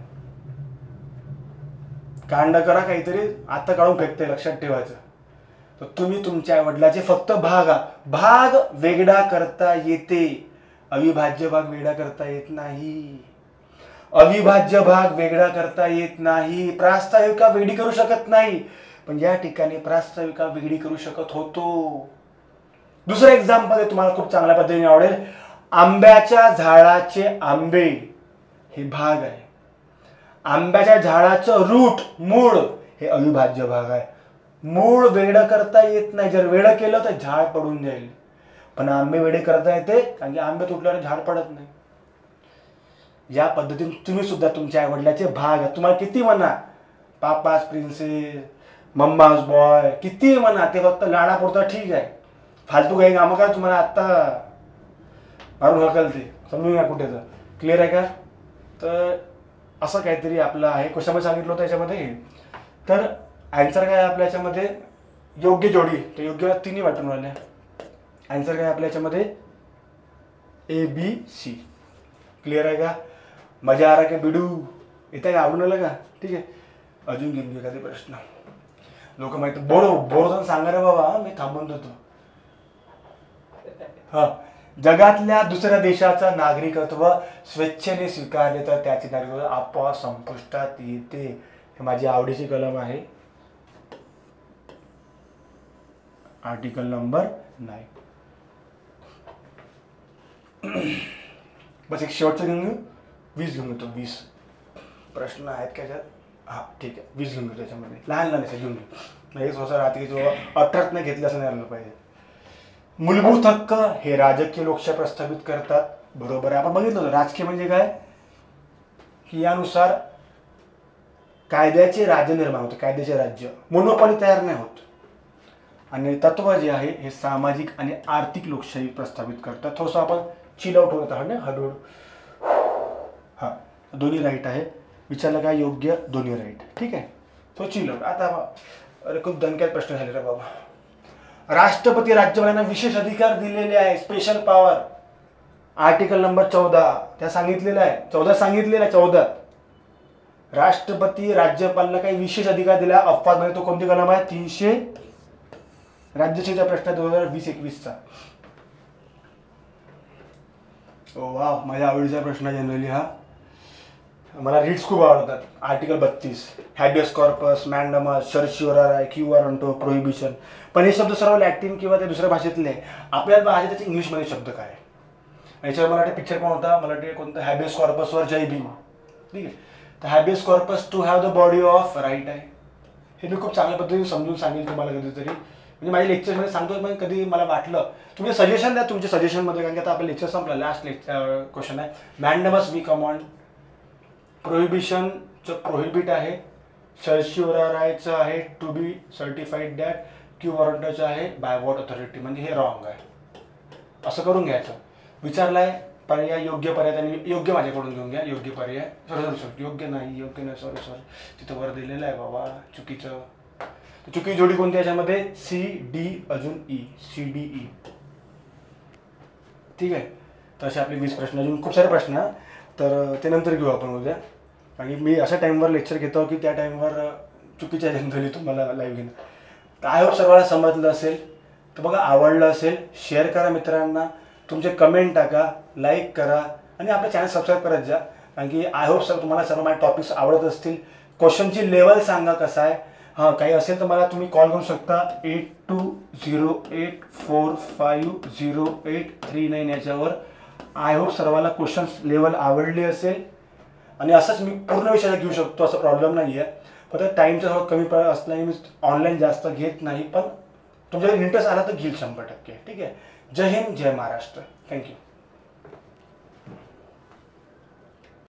Speaker 1: कांड करा काहीतरी, आता काढून फेकते, लक्षात ठेवायचं. तर तुम्ही तुमच्या आई वडिलाचे फक्त भाग वेगळा करता येते, अविभाज्य भाग वेगळा करता येत नाही. अविभाज्य भाग वेगळा करता येत नाही. प्रास्ताविका वेगळी करू शकत नाही, पण या ठिकाणी प्रास्ताविका वेगळी करू शकत होतो. दुसरं एक्झाम्पल तुम्हाला खूप चांगल्या पद्धतीने आवडेल. आंब्याच्या झाडाचे आंबे हे भाग आहे. आंब्याच्या झाडाचं रूट, मूळ हे अविभाज्य भाग आहे. मूळ वेगळं करता येत नाही. जर वेगळं केलं तर झाड पडून जाईल, पण आंबे वेगळे करता येते, कारण की आंबे तुटल्यावर झाड पडत नाही. या पद्धतीने तुम्ही सुद्धा तुमच्या आई वडिलाचे भाग, तुम्हाला किती म्हणा पापास प्रिन्सेस, मम्मास बॉय, किती म्हणा, ते फक्त लाडापुरता ठीक आहे. फालतू काही कामं करा, तुम्हाला आत्ता मारून हकलते, समजून घ्या कुठे. तर क्लिअर आहे का? तर असं काहीतरी आपलं आहे. कशामध्ये सांगितलं होतं याच्यामध्ये, तर आन्सर काय आपल्या याच्यामध्ये योग्य जोडी, तर योग्य 3 वाटून राहिल्या. आन्सर काय आपल्या याच्यामध्ये ABC. क्लिअर आहे का? मजा आ रहा का बिडू? इथे आवडून आलं का? ठीक आहे, अजून घेऊन एखादे प्रश्न. लोक माहिती बोर सांगा रे बाबा, मी थांबून देतो. हा, जगातल्या दुसऱ्या देशाचा नागरिकत्व स्वेच्छेने स्वीकारले तर त्याची नागरिकत्व आपोआप संपुष्टात येते. हे माझी आवडीची कलम आहे, आर्टिकल नंबर 9. बस एक शेवटचं घेऊन घेऊ, 20 घेऊन घेतो. 20 प्रश्न आहेत का त्याच्यात? हा ठीक आहे, 20 घेऊन घेतो. त्याच्यामध्ये लहान घेऊन घेऊ. हे स्वतः रात्री जो 18 नाही घेतलं असं नाही आलं पाहिजे. मूलभूत हक्क हे राजकीय लोकशाही प्रस्थापित करतात. बरोबर आहे, आपण बघितलं होतं. राजकीय म्हणजे काय की यानुसार कायद्याचे राज्य निर्माण होते, कायद्याचे राज्य, मोनोपॉली तयार नाही होत. आणि तत्व जे आहे हे सामाजिक आणि आर्थिक लोकशाही प्रस्थापित करतात. थोडंसं आपण चिल आउट होत आहोत ना, हळूहळू. हां, दोन्ही राईट आहे. विचारलं काय योग्य? दोन्ही राईट. ठीक आहे, तो चिल आउट. आता अरे खूप दणक्यात प्रश्न झाले रे बाबा. राष्ट्रपती राज्यपालांना विशेष अधिकार दिलेले आहे, स्पेशल पॉवर. आर्टिकल नंबर 14 त्या सांगितलेलं आहे, 14 सांगितलेलं आहे. 14 राष्ट्रपती राज्यपालांना काही विशेष अधिकार दिला. अफवामध्ये तो कोणती कलम आहे? 300. राज्यसेवेचा प्रश्न 2020-21 चा. वा, माझ्या आवडीचा प्रश्न जनरली हा. मला रीड्स खूप आवडतात. Article 32 habeas corpus, mandamus, certiorari, quo warranto, prohibition. पण हे शब्द सर्व लॅटिन किंवा त्या दुसऱ्या भाषेतले. आपल्या भाषेत त्याचे इंग्लिशमध्ये शब्द काय आहे? याच्यावर मला वाटतं पिक्चर पण होता, मला वाटतं कोणतं हॅबियस कॉर्पसवर जय भीम. ठीक आहे. तर habeas corpus to have the body of right आहे. हे मी खूप चांगल्या पद्धतीने समजून सांगेन तुम्हाला कधीतरी. म्हणजे माझ्या लेक्चरमध्ये सांगतो, पण कधी मला वाटलं तुम्ही सजेशन द्या तुमच्या सजेशनमध्ये, कारण की आता आपलं लेक्चर संपलं. लास्ट क्वेश्चन आहे. Mandamus we command. प्रोहिबिशनचं प्रोहिबिट आहे. सर्शिओरायचं आहे to be certified that. Quo वॉरंटोचं आहे बाय वॉट ऑथॉरिटी. म्हणजे हे रॉंग आहे. असं करून घ्यायचं. विचारलाय पर्याय, योग्य पर्याय त्यांनी योग्य माझ्याकडून घेऊन घ्या. योग्य पर्याय सॉरी योग्य नाही सॉरी तिथं वर दिलेलं आहे बाबा चुकीचं. चुकी जोडी कोणती याच्यामध्ये? सी डी अजून ई. C D E. ठीक आहे. तर असे आपले 20 प्रश्न, अजून खूप सारे प्रश्न. तर ते नंतर घेऊ आपण उद्या. आणि मी अशा टाईमवर लेक्चर घेतो की त्या टाईमवर चुकीच्या जनरली तुम्हाला लाईव्ह घेणं. तर आय होप सर्वांना समजलं असेल. तर बघा, आवडलं असेल शेअर करा मित्रांना, तुमचे कमेंट टाका, लाईक करा आणि आपलं चॅनल सबस्क्राईब करत जा. कारण की आय होप सर तुम्हाला सर्व माझे टॉपिक्स आवडत असतील. क्वेश्चनची लेवल सांगा कसा आहे. हां, काही असेल तर मला तुम्ही कॉल करू शकता 8208450839 याच्यावर. आय होप सर्वांना क्वेश्चन्स लेवल आवडली असेल. आणि असंच मी पूर्ण विषयाला घेऊ शकतो, असं प्रॉब्लेम नाही आहे. फक्त टाईमचा थोडा कमी असल्याने मी ऑनलाईन जास्त घेत नाही. पण तुमच्या इंटरेस्ट आला तर घेईल 100%. ठीक आहे. जय हिंद, जय महाराष्ट्र. थँक्यू.